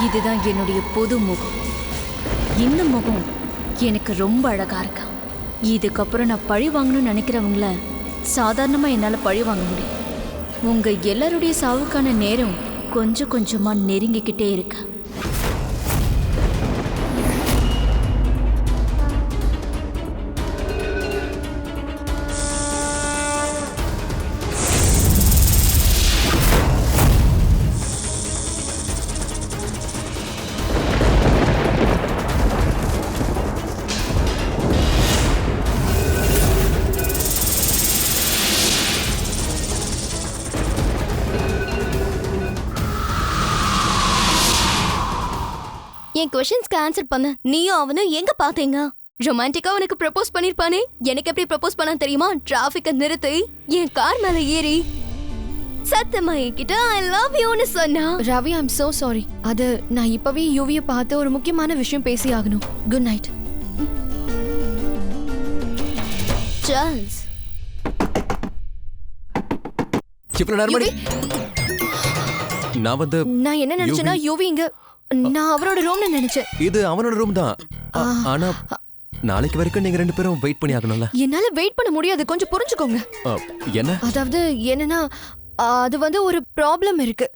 இதுதான் என்னுடைய புது முகம். இந்த முகம் எனக்கு ரொம்ப அழகா இருக்கு. இதுக்கப்புறம் நான் பழி வாங்கணும்னு நினைக்கிறவங்கள சாதாரணமா என்னால பழி வாங்க முடியும். உங்க எல்லாருடைய சாவுக்கான நேரம் கொஞ்சம் கொஞ்சமா நெருங்கிக்கிட்டே இருக்கு. என் क्वेश्चंसக்கு ஆன்சர் பண்ண. நீயும் அவனும் எங்க பாத்தீங்க? ரொமான்டிக்கா உனக்கு ப்ரப்போஸ் பண்ணிருப்பானே, எனக்கு எப்படி ப்ரப்போஸ் பண்ணா தெரியுமா? டிராஃபிக்க நிறுத்தி என் கார் மேல ஏறி சத்தமா என்கிட்ட ஐ லவ் யூன்னு சொன்னா. Ravi, I'm so sorry. அது நான் இப்பவே யுவியை பார்த்து ஒரு முக்கியமான விஷயம் பேசி ஆகணும். Good night. சார்ல்ஸ், இவ்வளவு நேரமாடி நான் வந்து நான் என்ன நினைச்சேன்னா யுவி இங்க, நான் அவரோட ரூம்ல நினைச்சேன். இது அவனோட ரூம் தான். ஆனா நாளைக்கு வரைக்கும் நீங்க 2 பேரும் வெயிட் பண்ணி ஆகணும்ல. என்னால வெயிட் பண்ண முடியாது, கொஞ்சம் புரிஞ்சுக்கோங்க. என்ன? அதாவது என்னன்னா, அது வந்து ஒரு ப்ராப்ளம் இருக்கு.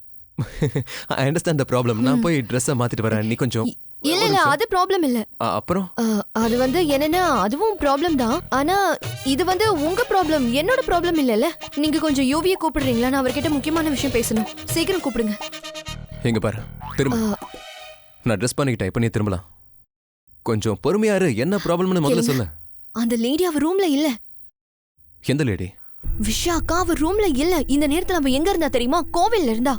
I understand the problem. நான் போய் Dress-ஐ மாத்திட்டு வரேன். நீ கொஞ்சம் இல்ல அது ப்ராப்ளம் இல்ல. அப்புறம் அது வந்து என்னன்னா, அதுவும் ப்ராப்ளம் தான். ஆனா இது வந்து உங்க ப்ராப்ளம், என்னோட ப்ராப்ளம் இல்லல. நீங்க கொஞ்சம் யுவியை கூப்பிடுறீங்களா? நான் அவர்கிட்ட முக்கியமான விஷயம் பேசணும். சீக்கிரம் கூப்பிடுங்க. எங்க பாரு, திரும்ப. நான் Dress பண்ணிக்கிட்டேன், இப்போ நீ திரும்பலாம். கொஞ்சம் பொறுமையா இரு. என்ன ப்ராப்ளம்னு முதல்ல சொல்லு. அந்த லேடி அவ ரூம்ல இல்ல. எந்த லேடி? விஷாக்கா அவ ரூம்ல இல்ல. இந்த நேரத்துல அவ எங்க இருந்தா தெரியுமா? கோவில்ல இருந்தா.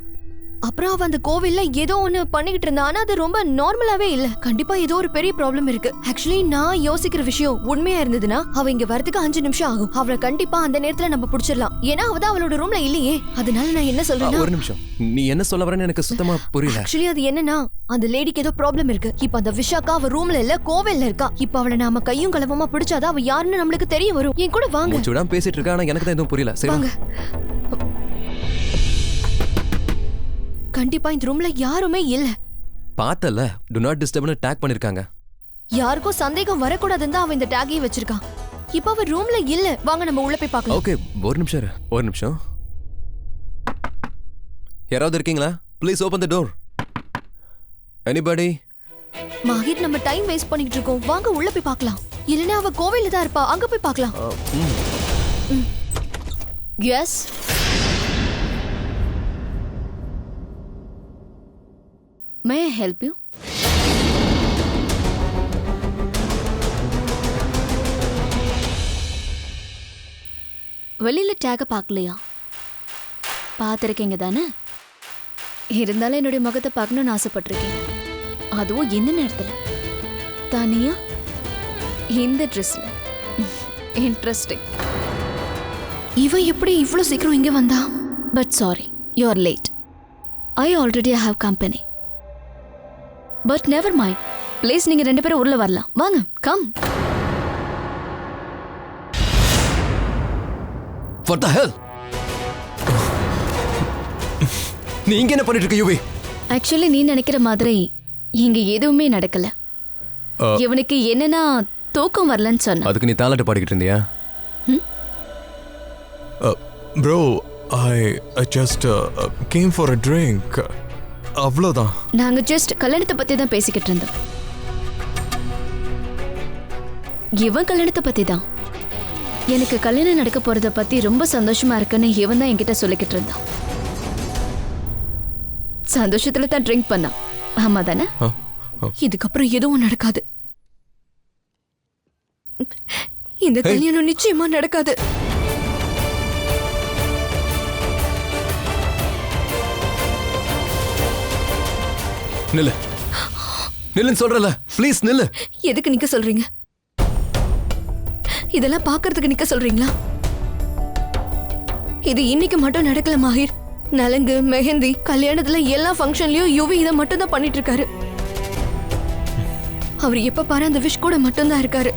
அப்புறம் அவ அந்த கோவில்ல ஏதோ ஒண்ணு பண்ணிக்கிட்டு இருந்தா. ஆனா அது ரொம்ப நார்மலாவே இல்ல. கண்டிப்பா ஏதோ ஒரு பெரிய ப்ராப்ளம் இருக்கு. ஆக்சுவலி நான் யோசிக்கிற விஷயம் உண்மையா இருந்ததுன்னா அவ இங்க வரதுக்கு 5 நிமிஷம் ஆகும். அவளை கண்டிப்பா அந்த நேரத்துல நம்ம பிடிச்சிடலாம். ஏன்னா அவதான் அவளோட ரூம்ல இல்லையே. அதனால நான் என்ன சொல்றேன்னா, ஒரு நிமிஷம், நீ என்ன சொல்ல வரேன்னு எனக்கு சுத்தமா புரியல. ஆக்சுவலி அது என்னன்னா, அந்த லேடிக்கு ஏதோ ப்ராப்ளம் இருக்கு. இப்ப அந்த விஷாக்கா அவ ரூம்ல இல்ல, கோவில்ல இருக்கா. இப்ப அவளை நாம கையும் களவமா பிடிச்சாதான் அவ யாருன்னு நம்மளுக்கு தெரிய வரும். என் கூட வாங்க. மூச்சுடாம பேசிட்டு இருக்கா. ஆனா எனக்கு தான் எதுவும் புரியல. சரி வாங்க. கண்டிப்பா இந்த ரூம்ல யாருமே இல்ல. பார்த்தல, டு நாட் டிஸ்டர்ப்னு டாக் பண்ணிருக்காங்க. யாருக்கும் சந்தேகம் வரக்கூடாதுன்னு அவன் இந்த டாகையை வச்சிருக்கான். இப்ப அவ ரூம்ல இல்ல. வாங்க நம்ம உள்ள போய் பார்க்கலாம். ஓகே, ஒரு நிமிஷம் இரு. ஒரு நிமிஷம். யாராவது இருக்கீங்களா? Please open the door. Anybody? Mahir, நம்ம டைம் வேஸ்ட் பண்ணிட்டு இருக்கோம். வாங்க உள்ள போய் பார்க்கலாம். இல்லனா அவ கோவில்ல தான் இருப்பா. அங்க போய் பார்க்கலாம். S. May I help you? வெளியில டேக பார்க்கலையா? பார்த்துருக்கீங்க தானே? இருந்தாலும் என்னுடைய முகத்தை பார்க்கணும்னு ஆசைப்பட்டிருக்கீங்க. அதுவும் இந்த நேரத்தில் தனியா இந்த ட்ரெஸ்ல. இன்ட்ரெஸ்டிங். இவ எப்படி இவ்வளோ சீக்கிரம் இங்கே வந்தா? But sorry, you are late. I already have company. But never mind. Please, நீங்க 2 பேரும் உள்ள வரலாம். வாங்க, கம். What the hell? நீ இங்க என்ன பண்ணிட்டு இருக்க யுவி? ஆக்சுவலி நீ நினைக்கிற மாதிரி இங்க எதுவுமே நடக்கல. இவனுக்கு என்னன்னா தூக்கம் வரலன்னு சொன்ன. அதுக்கு நீ தாலாட்டு பாடிக்கிட்டு இருந்தியா? Bro, I just came for a drink. அவ்வளோதான். நாங்க ஜஸ்ட் கல்யாணத்தை பத்தி தான் பேசிக்கிட்டு இருந்தோம். இவன் கல்யாணத்தை பத்தி தான். எனக்கு கல்யாணம் நடக்க போறத பத்தி ரொம்ப சந்தோஷமா இருக்குன்னு இவன் தான் என்கிட்ட சொல்லிக்கிட்டு இருந்தான். சந்தோஷத்துல தான் ட்ரிங்க் பண்ணான். ஆமா தானே? இதுக்கப்புறம் எதுவும் நடக்காது. இந்த கல்யாணம் நிச்சயமா நடக்காது. நில்லு, நில்லுன்னு சொல்றல. ப்ளீஸ் நில்லு. எதுக்கு நிக்க சொல்றீங்க? இதெல்லாம் பார்க்கிறதுக்கு நிக்க சொல்றீங்களா? இது இன்னைக்கு மட்டும் நடக்கல மாஹிர். நலங்கு, மெஹந்தி, கல்யாணத்துல எல்லா ஃபங்க்ஷன்லயும் யுவி இதை மட்டும் தான் பண்ணிட்டு இருக்காரு. அவர் எப்ப பாரு அந்த விஷ் கூட மட்டும் தான் இருக்காரு.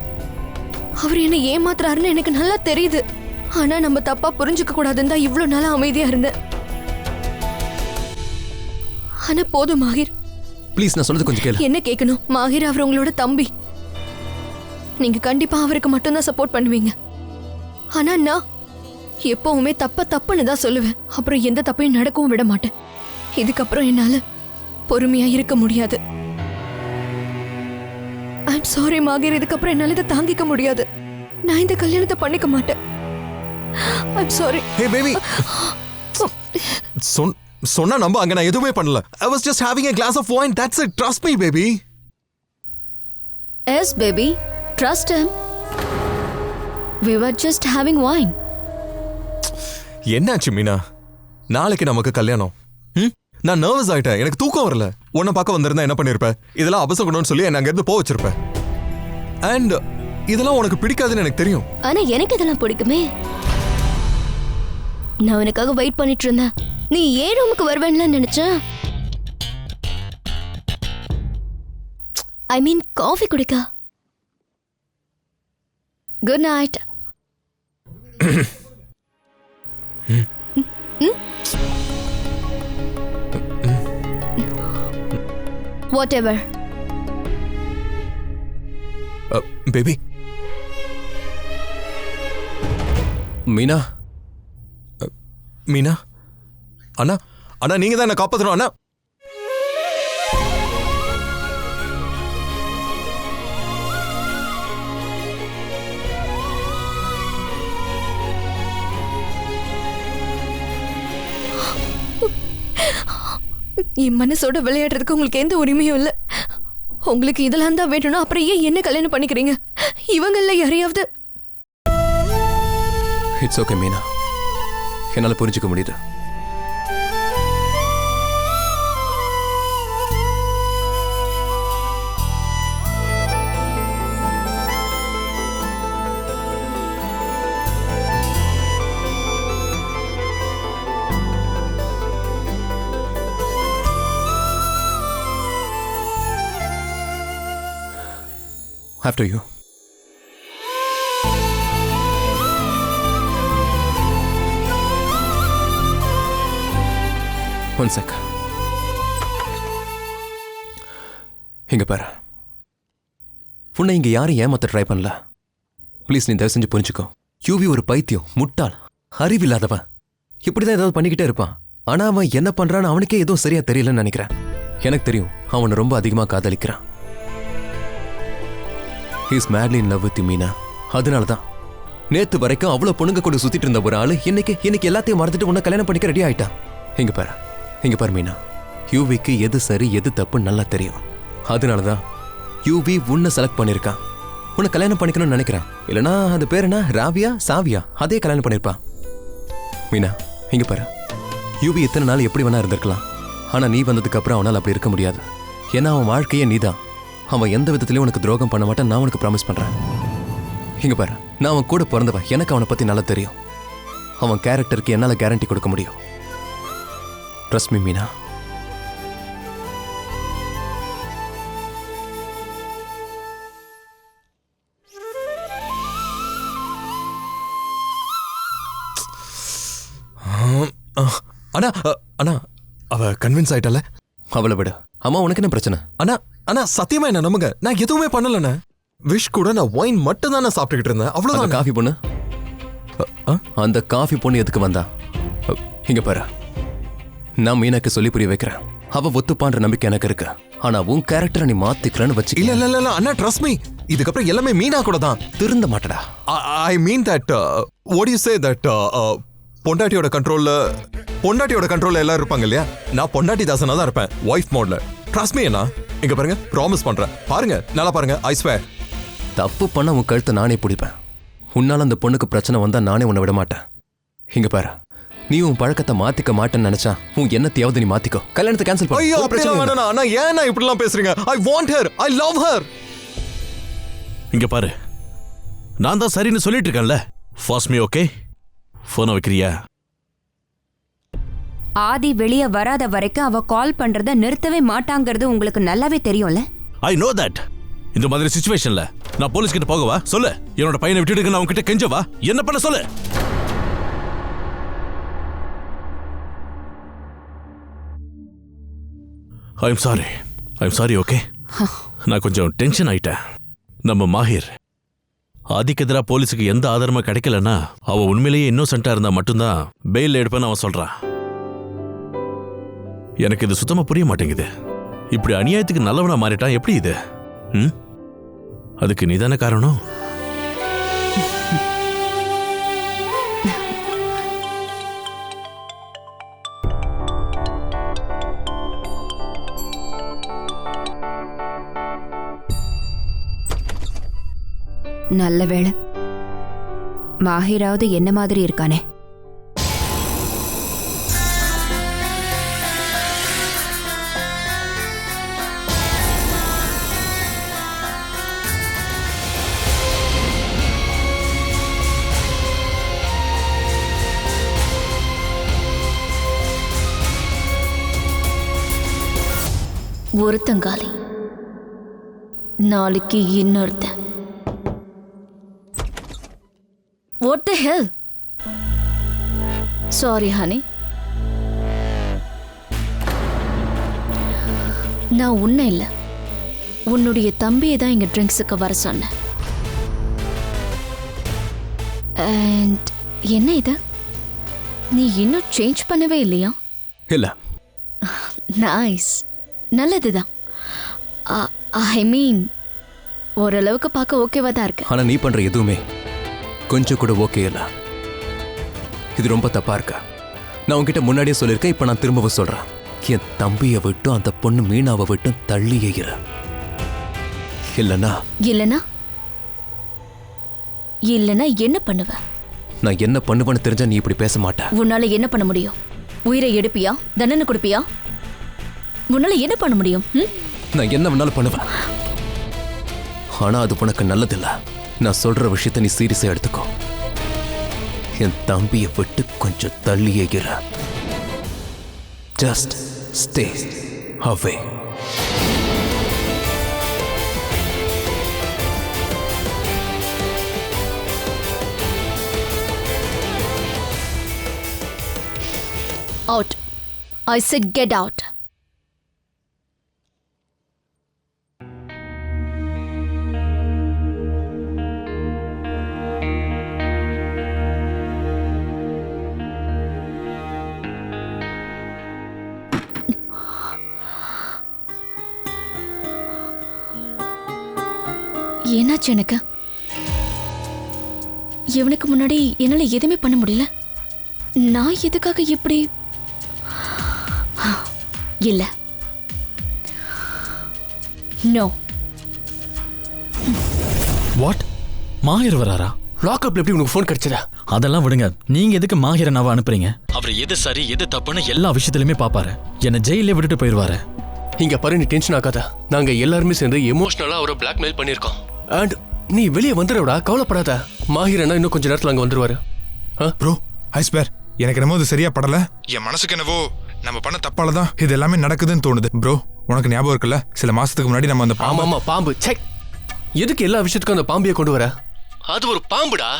அவர் என்ன ஏமாத்துறாருன்னு எனக்கு நல்லா தெரியுது. ஆனா நம்ம தப்பா புரிஞ்சுக்க கூடாதுன்னு தான் இவ்வளவு நாளா அமைதியா இருந்தேன். ஆனா போதும் மாஹிர். ப்ளீஸ், நான் சொல்றது கொஞ்சம் கேளு. என்ன கேட்கணும்? மாஹிர் அவர் உங்களோட தம்பி. நீங்க கண்டிப்பா அவருக்கு மட்டும்தான் சப்போர்ட் பண்ணுவீங்க. ஆனா நான் எப்பவுமே தப்புன்னு தான் சொல்லுவேன். அப்புறம் எந்த தப்பையும் நடக்கவும் விட மாட்டேன். இதுக்கப்புறம் என்னால பொறுமையா இருக்க முடியாது. ஐம் சாரி மாஹிர், இதுக்கப்புறம் என்னால இதை தாங்கிக்க முடியாது. நான் இந்த கல்யாணத்தை பண்ணிக்க மாட்டேன். I'm sorry. ஹே பேபி, சொன்னா நம்ப. அங்க நான் எதுவுமே பண்ணல. I was just having a glass of wine. That's it. Trust me, baby. Yes, baby. Trust him. We were just having wine. என்னாச்சு மீனா? நாளைக்கு நமக்கு கல்யாணம். நான் நர்வஸ் ஆயிட்டேன், எனக்கு தூக்கம் வரல. உன்னை பார்க்க வந்திருந்தா என்ன பண்ணிருப்ப? இதெல்லாம் அபசகுணம்னு சொல்லி என்ன அங்கிருந்து போக வச்சிருப்ப. அண்ட் இதெல்லாம் உனக்கு பிடிக்காதுன்னு எனக்கு தெரியும். ஆனா எனக்கு இதெல்லாம் பிடிக்குமே. நான் உனக்காக வெயிட் பண்ணிட்டு இருந்தேன். நீ ஏன் ரூமுக்கு வருவேன்னு நினைச்சேன். ஐ மீன் காஃபி குடிக்க. Good night. Whatever. Baby. Meena. Meena. அண்ணா அண்ணா நீங்க தான் என்ன காப்பாற்றணும் அண்ணா. என் மனசோட விளையாடுறதுக்கு உங்களுக்கு எந்த உரிமையும் இல்லை. உங்களுக்கு இதெல்லாம் தான் வேணும்னா அப்புறம் ஏன் என்ன கல்யாணம் பண்ணிக்கிறீங்க? இவங்கள யாரையாவது. இட்ஸ் ஓகே மீனா, என்னால புரிஞ்சுக்க முடியுது. After you. One sec. இங்க பாரு, உன்னை இங்க யாரும் ஏமாத்த ட்ரை பண்ணல. ப்ளீஸ் நீ தயவு செஞ்சு புரிஞ்சுக்கோ. யூவி ஒரு பைத்தியம், முட்டாள், அறிவில்லாதவன். இப்படிதான் ஏதாவது பண்ணிக்கிட்டே இருப்பான். ஆனா அவன் என்ன பண்றான்னு அவனுக்கே எதுவும் சரியா தெரியலன்னு நினைக்கிறேன். எனக்கு தெரியும் அவனை ரொம்ப அதிகமா காதலிக்கிறான். He is madly in love with you, Meena. அதனாலதான் நேத்து வரைக்கும் அவ்வளவு பொண்ணுங்க கூட சுத்திட்டு இருந்த ஒரு ஆளு இன்னைக்கு எல்லாத்தையும் மறந்துட்டு உன்னை கல்யாணம் பண்ணிக்க ரெடி ஆயிட்டான். இங்க பாரு மீனா, யூவிக்கு எது சரி எது தப்பு நல்லா தெரியும். அதனாலதான் யூவி உன்னை செலக்ட் பண்ணிருக்கான். உன்னை கல்யாணம் பண்ணிக்கணும்னு நினைக்கிறான். இல்லனா அது பேர் என்ன, ராவியா சாவியா, அதே கல்யாணம் பண்ணிருப்பான். மீனா இங்க பாரு, யூவி இத்தனை நாள் எப்படி வேணா இருந்திருக்கலாம். ஆனா நீ வந்ததுக்கு அப்புறம் அவனால் அப்படி இருக்க முடியாது. ஏன்னா அவன் வாழ்க்கையே நீதான். அவன் எந்த விதத்திலையும் உனக்கு துரோகம் பண்ண மாட்டான், நான் உனக்கு ப்ராமிஸ் பண்றேன். இங்க பாரு, நான் அவன் கூட பிறந்தவன், எனக்கு அவனை பத்தி நல்லா தெரியும். அவன் கேரக்டருக்கு என்னால கேரண்டி கொடுக்க முடியும். Trust me Meena. அண்ணா அண்ணா அவ கன்வின்ஸ் ஆயிட்டால. அவளை விட அம்மா உனக்கு என்ன பிரச்சனை? அண்ணா அண்ணா சத்தியமா என்ன நம்புங்க, நான் எதுவுமே பண்ணலண்ணே. விஷ் கூட நான் ஒயின் மட்டும் தான் சாப்பிட்டுக்கிட்டு இருந்தேன், அவ்வளவுதான். காஃபி பொண்ணு, அந்த காஃபி பொண்ணு எதுக்கு வந்தா? இங்க பாரு, நான் மீனாக்கு சொல்லி புரிய வைக்கிறேன். அவ ஒத்துப்பான்ற நம்பிக்கை எனக்கு இருக்கு. ஆனா உன் கேரக்டரை நீ மாத்திக்கிறன்னு வச்சு. இல்ல அண்ணா ட்ரஸ்ட் மீ, இதுக்கப்புறம் எல்லாமே மீனா கூட தான். திருந்த மாட்டடா. I mean that what you say that பொண்டாட்டியோட கண்ட்ரோல்ல எல்லாரும் இருப்பாங்க இல்லையா, நான் பொண்டாட்டி தாசனா தான் இருப்பேன், வைஃப் மோட்ல. ட்ரஸ்ட் மீ அண்ணா. இங்க பாருங்க, ப்ராமிஸ் பண்றேன். பாருங்க, நல்லா பாருங்க, ஐ ஸ்வேர். தப்பு பண்ண உன் கழுத்தை நானே பிடிப்பேன். உன்னால அந்த பொண்ணுக்கு பிரச்சனை வந்தா நானே உன்னை விட மாட்டேன். இங்க பாரு, நீ உன் பழக்கத்தை மாத்திக்க மாட்டேன்னு நினைச்சா உன் என்னத்தையாவது நீ மாத்திக்கோ. கல்யாணத்தை கேன்சல் பண்ணு. ஐயோ பிரச்சனை வேண்டாம் அண்ணா. ஏன் இப்படி எல்லாம் பேசுறீங்க? I want her, I love her. இங்க பாரு, நான் தான் சரின்னு சொல்லிட்டு இருக்கேன்ல. Fast me okay. போனை வைக்கிறியா? ஆதி வெளியே வராத வரைக்கும் அவ கால் பண்றத நிறுத்தவே மாட்டாங்கிறது உங்களுக்கு நல்லாவே தெரியும்ல. I know that. இந்த மாதிரி சிச்சுவேஷன்ல நான் போலீஸ் கிட்ட போகவா? சொல்லு. என்னோட பையனை விட்டுட்டு நான் உன்கிட்ட கெஞ்சவா? என்ன பண்ண சொல்லு. I'm sorry okay. நான் கொஞ்சம் டென்ஷன் ஆயிட்டேன். நம்ம மாஹிர் ஆதிக்கு எதிராக போலீஸுக்கு எந்த ஆதாரமும் கிடைக்கலன்னா அவ உண்மையிலேயே இன்னோசென்ட்டா இருந்தா மட்டும்தான் பெயில் எடுப்பேன்னு அவன் சொல்றான். எனக்கு இது சுத்தமா புரிய மாட்டேங்குது. இப்படி அநியாயத்துக்கு நல்லவனா மாறிட்டான் எப்படி இது? அதுக்கு நீதானே காரணம். நல்ல வேளை மாஹிராவது என்ன மாதிரி இருக்கானே. ஒருத்தங்காலி, நாளைக்கு இன்னொருத்தன். What the hell? Sorry, honey. நான் உன்னை இல்ல, உன்னுடைய தம்பியை தான் இங்க ட்ரிங்க்ஸுக்கு வர சொன்னேன். அண்ட் என்ன இது, நீ இன்னும் சேஞ்ச் பண்ணவே இல்லையா? இல்ல. நைஸ், நல்லதுதான். ஐ மீன் ஓரளவுக்கு பார்க்க ஓகேவா தான் இருக்கு. ஆனா நீ பண்ற எதுவுமே கொஞ்சம் கூட ஓகே இல்ல. இது ரொம்ப தப்பா இருக்க. நான் உன்கிட்ட முன்னாடியே சொல்லியிருக்கேன், இப்ப நான் திரும்பவும் சொல்றேன். என் தம்பியை விட்டும் அந்த பொண்ணு மீனாவை விட்டும் தள்ளியே இரு. இல்லனா என்ன பண்ணுவ? நான் என்ன பண்ணுவேன்னு தெரிஞ்சா நீ இப்படி பேச மாட்ட. உன்னால என்ன பண்ண முடியும்? உயிரை எடுப்பியா? தண்டனை கொடுப்பியா? உன்னால என்ன பண்ண முடியும்? நான் என்ன வேணாலும் பண்ணுவேன். ஆனா அது உனக்கு நல்லதில்ல. நான் சொல்ற விஷயத்தை நீ சீரியஸா எடுத்துக்கோ. என் தம்பியை விட்டு கொஞ்சம் தள்ளியே இரு. Just stay away. Out. I said get out. என்னாச்சு எனக்கு? இவனுக்கு முன்னாடி என்னால எதுவுமே பண்ண முடியல. நான் எதுக்காக இப்படி? இல்ல, நோ. வாட்? மாஹிர் வராரா? லாக்அப்ல எப்படி உனக்கு ஃபோன் கிடைச்சதா? அதெல்லாம் விடுங்க. நீங்க எதுக்கு மாஹிரனாவை அனுப்புறீங்க? அவர் எது சரி எது தப்புன்னு எல்லா விஷயத்திலுமே பாப்பாரு. என்ன ஜெயிலே விட்டுட்டு போயிருவாரு. இங்க பாரு, நீ டென்ஷன் ஆகாத. நாங்க எல்லாருமே சேர்ந்து எமோஷனலா அவரை பிளாக்மெயில் பண்ணிருக்கோம். அண்ட் நீ வெளியே வந்துடுறா, கவலைப்படாத. மாஹிரனா இன்னும் கொஞ்ச நேரத்துல அங்க வந்துருவாரு. ப்ரோ, ஐஸ்பேர், எனக்கு என்னமோ அது சரியா படல. என் மனசுக்கு என்னவோ நம்ம பண்ண தப்பால தான் இது எல்லாமே நடக்குதுன்னு தோணுது. ப்ரோ, உனக்கு ஞாபகம் இருக்குல்ல, சில மாசத்துக்கு முன்னாடி நம்ம அந்த ஆமா பாம்பு. செக், எதுக்கு எல்லா விஷயத்துக்கும் அந்த பாம்பியை கொண்டு வர? அது ஒரு பாம்புடா.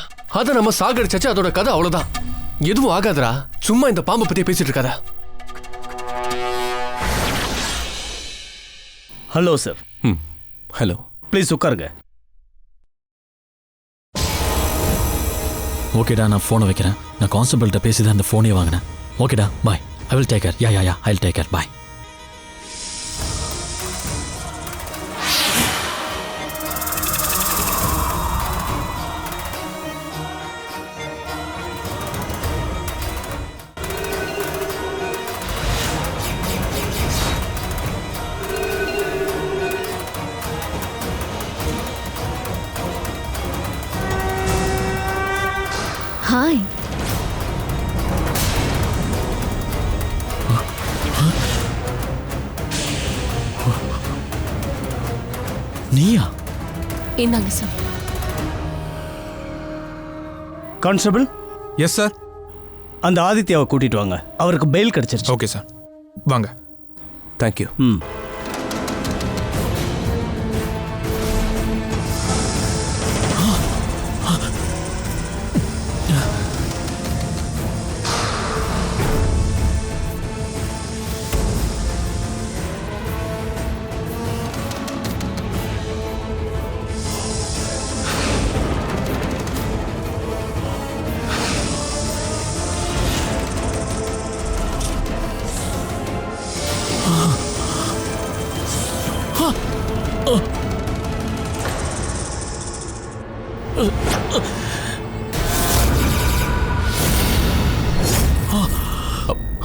அதை நம்ம சாகடிச்சாச்சு, அதோட கதை அவ்வளவுதான். எதுவும் ஆகாதரா, சும்மா இந்த பாம்பை பத்தி பேசிட்டு இருக்காத. Hello sir. ஹலோ, ப்ளீஸ் உட்காருங்க. ஓகேடா, நான் ஃபோனை வைக்கிறேன். நான் கான்ஸ்டபிள்கிட்ட பேசி தான் அந்த ஃபோனே வாங்கினேன். ஓகேடா, bye. I will take care. Ya I will take care. Bye. Hi. நீயா? இந்தாங்க சார். கான்ஸ்டபிள். Yes sir. அந்த ஆதித்யாவை கூட்டிட்டு வாங்க. அவருக்கு பெயில் கிடைச்சிருச்சு. ஓகே சார், வாங்க. தேங்க்யூ.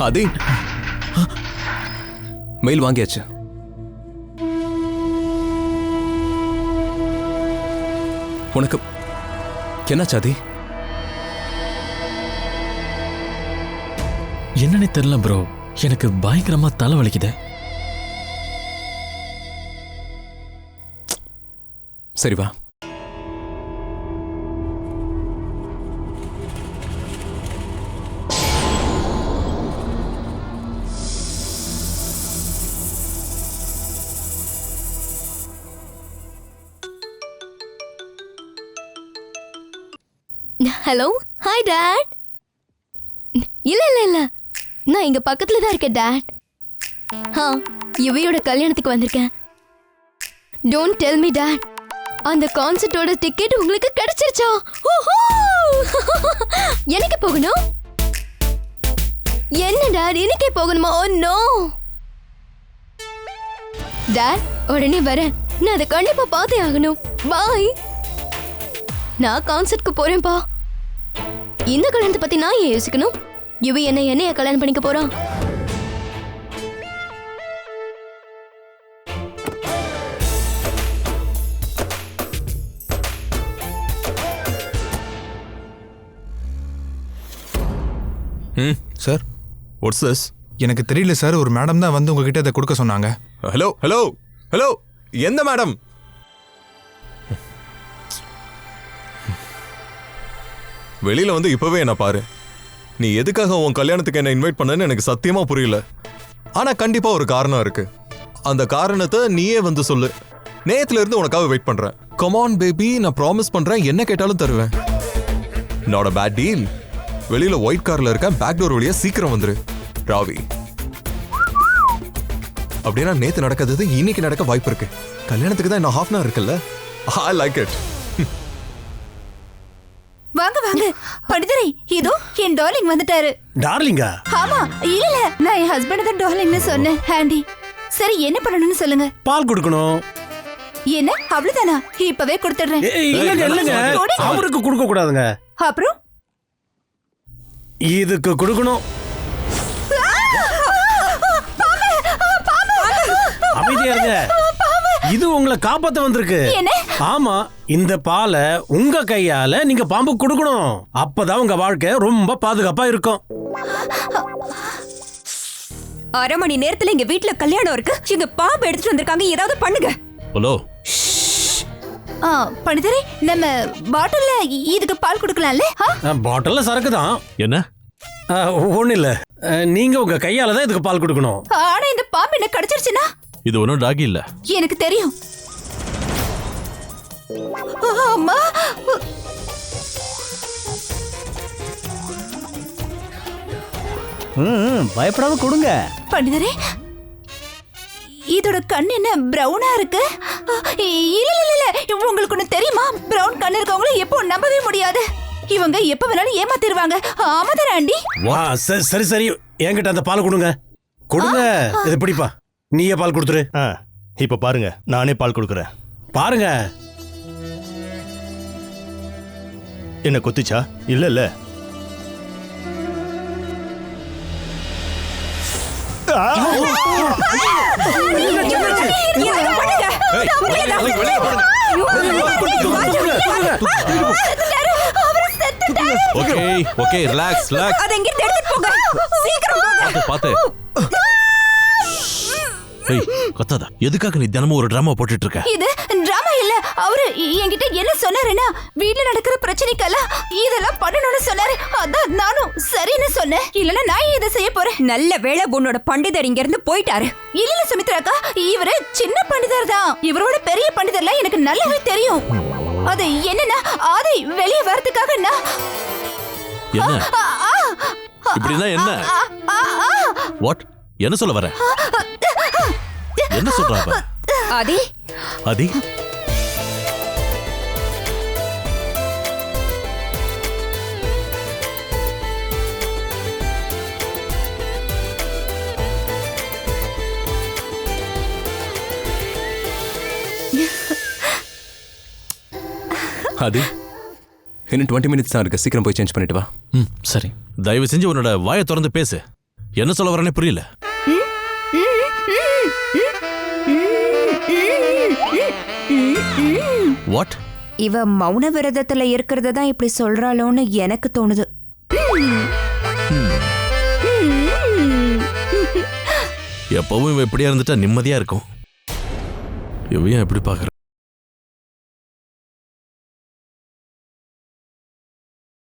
அதே மெயில் வாங்கியாச்சு. உனக்கு என்னாச்சு அதே? என்னன்னே தெரியல ப்ரோ, எனக்கு பயங்கரமா தலை வலிக்குது. சரி வா. Hello hi dad. இல்ல நான் இங்க பக்கத்துல தான் இருக்கேன் டாட். யுவியோட கல்யாணத்துக்கு வந்திருக்கேன். டோன்ட் டெல் மீ டாட், அந்த கான்சர்ட்டோட டிக்கெட் உங்களுக்கு கிடைச்சிருச்சா? எனக்கு போகணும்? என்ன டாட், எனக்கே போகணுமா? ஓ நோ டாட், உடனே வரேன். நான் அதை கண்டிப்பா பார்த்தே ஆகணும். பாய். நான் கான்சர்ட்க்கு போறேன்பா. இந்த கல்யாணத்தை பத்தி நான் ஏன் யோசிக்கணும்? யுவி என்னைய கல்யாணம் பண்ணிக்க போறான். Sir what's this? எனக்கு தெரியல சார், ஒரு மேடம் தான் வந்து உங்ககிட்ட இதை கொடுக்க சொன்னாங்க. ஹலோ ஹலோ ஹலோ, எந்த மேடம்? வெளியில வந்து இப்பவே என்ன பாரு. நீ எதுக்காக உன் கல்யாணத்துக்கு என்ன இன்வைட் பண்ணன்னு எனக்கு சத்தியமா புரியல. ஆனா கண்டிப்பா ஒரு காரணம் இருக்கு. அந்த காரணத்தை நீயே வந்து சொல்லு. நேத்துல இருந்து உனக்காக வெயிட் பண்றேன். கம் ஆன் பேபி, நான் ப்ராமிஸ் பண்றேன், என்ன கேட்டாலும் தருவேன். Not a bad deal. வெளியில ஒயிட் கார்ல இருக்க, பேக் டோர் வழியா சீக்கிரம் வந்துரு. ராவி, அப்படின்னா நேத்து நடக்கிறது இன்னைக்கு நடக்க வாய்ப்பு இருக்கு. கல்யாணத்துக்கு தான் இன்னும் 1/2 hour இருக்குல்ல. I like it. வாங்க வாங்க பண்டிதரை, இதோ என் டார்லிங் வந்துட்டாரு. டார்லிங்கா? ஆமா, இல்ல நான் என் ஹஸ்பண்ட் தான் டார்லிங்னு சொன்னேன். ஹேண்டி, சரி என்ன பண்ணணும்னு சொல்லுங்க. பால் கொடுக்கணும். என்ன அவ்வளவுதானா? இப்பவே கொடுத்துடுறேன். இல்லங்க, அவருக்கு கொடுக்க கூடாதுங்க. அப்புறம் இதுக்கு கொடுக்கணும். அமைதியா இருங்க, இது உங்களை காப்பாத்த வந்திருக்கு. ஆமா, இந்த பாலை உங்க கையால நீங்க பாம்பு கொடுக்கணும். அப்பதான் உங்க வாழ்க்கை ரொம்ப பாதுகாப்பா இருக்கும். 1/2 மணி நேரத்துல எங்க வீட்டுல கல்யாணம் இருக்கு. இங்க பாம்பு எடுத்துட்டு வந்திருக்காங்க, ஏதாவது பண்ணுங்க. ஹலோ பண்டிதரை, நம்ம பாட்டில்ல இதுக்கு பால் கொடுக்கலாம்ல? பாட்டில்ல சரக்கு தான். என்ன? ஒண்ணு இல்ல, நீங்க உங்க கையால தான் இதுக்கு பால் கொடுக்கணும். ஆனா இந்த பாம்பு என்ன கடிச்சிருச்சுனா? இது ஒன்றும் டாகி இல்ல. எனக்கு தெரியும். அம்மா, பயப்படாம கொடுங்க. பண்டிதரே, இதோட கண் என்ன பிரவுனா இருக்கு? இல்ல உங்களுக்கு ஒண்ணு தெரியுமா? பிரவுன் கண் இருக்கவங்கள எப்போ நம்பவே முடியாது. இவங்க எப்ப வேணாலும் ஏமாத்திடுவாங்க. ஆமாதானே ஆண்டி? சரி சரி, என்கிட்ட அந்த பால் கொடுங்க. கொடுங்க, இது பிடிப்பா. நீயே பால் கொடுத்துரு. இப்ப பாருங்க, நானே பால் கொடுக்குறேன். பாருங்க. என்ன கொத்திச்சா? இல்ல இல்ல. Okay okay, relax relax. அத எங்க எடுத்துட்டு போங்க, சீக்கிரம் போங்க. பாத்து. ஏய், கத்தாத. எதுக்காக நீ தினமும் ஒரு டிராமா போட்டுட்டு இருக்க? இது டிராமா இல்ல. அவரு என்கிட்ட என்ன சொன்னாருன்னா, வீட்ல நடக்கிற பிரச்சனைக்கெல்லாம் இதெல்லாம் பண்ணணும்னு சொன்னாரு. அதான் நானும் சரின்னு சொன்னேன். இல்லன்னா நான் இதை செய்ய போறேன். நல்ல வேளை உன்னோட பண்டிதர் இங்க இருந்து போயிட்டாரு. இல்ல சுமித்ராக்கா, இவரு சின்ன பண்டிதர் தான். இவரோட பெரிய பண்டிதர்லாம் எனக்கு நல்லாவே தெரியும். அது என்னன்னா, ஆதி வெளியே வரதுக்காக நான் என்ன இப்படின்னா என்ன? வாட்? என்ன சொல்ல வர? என்ன சொல்றாங்க? ஆதி ஆதி, ஆதி, இன்னும் 20 minutes தான் இருக்கு. சீக்கிரம் போய் சேஞ்ச் பண்ணிட்டு வா. சரி. தயவு செஞ்சு உன்னோட வாயை திறந்து பேசு. என்ன சொல்ல வரேனே புரியல. வாட்? இவ மௌன விரதத்துல இருக்கிறது தான் இப்படி சொல்றாளோன்னு எனக்கு தோணுது. எப்பவும் இவ எப்படியா இருந்துட்டா நிம்மதியா இருக்கும். இவையும் எப்படி பாக்குற?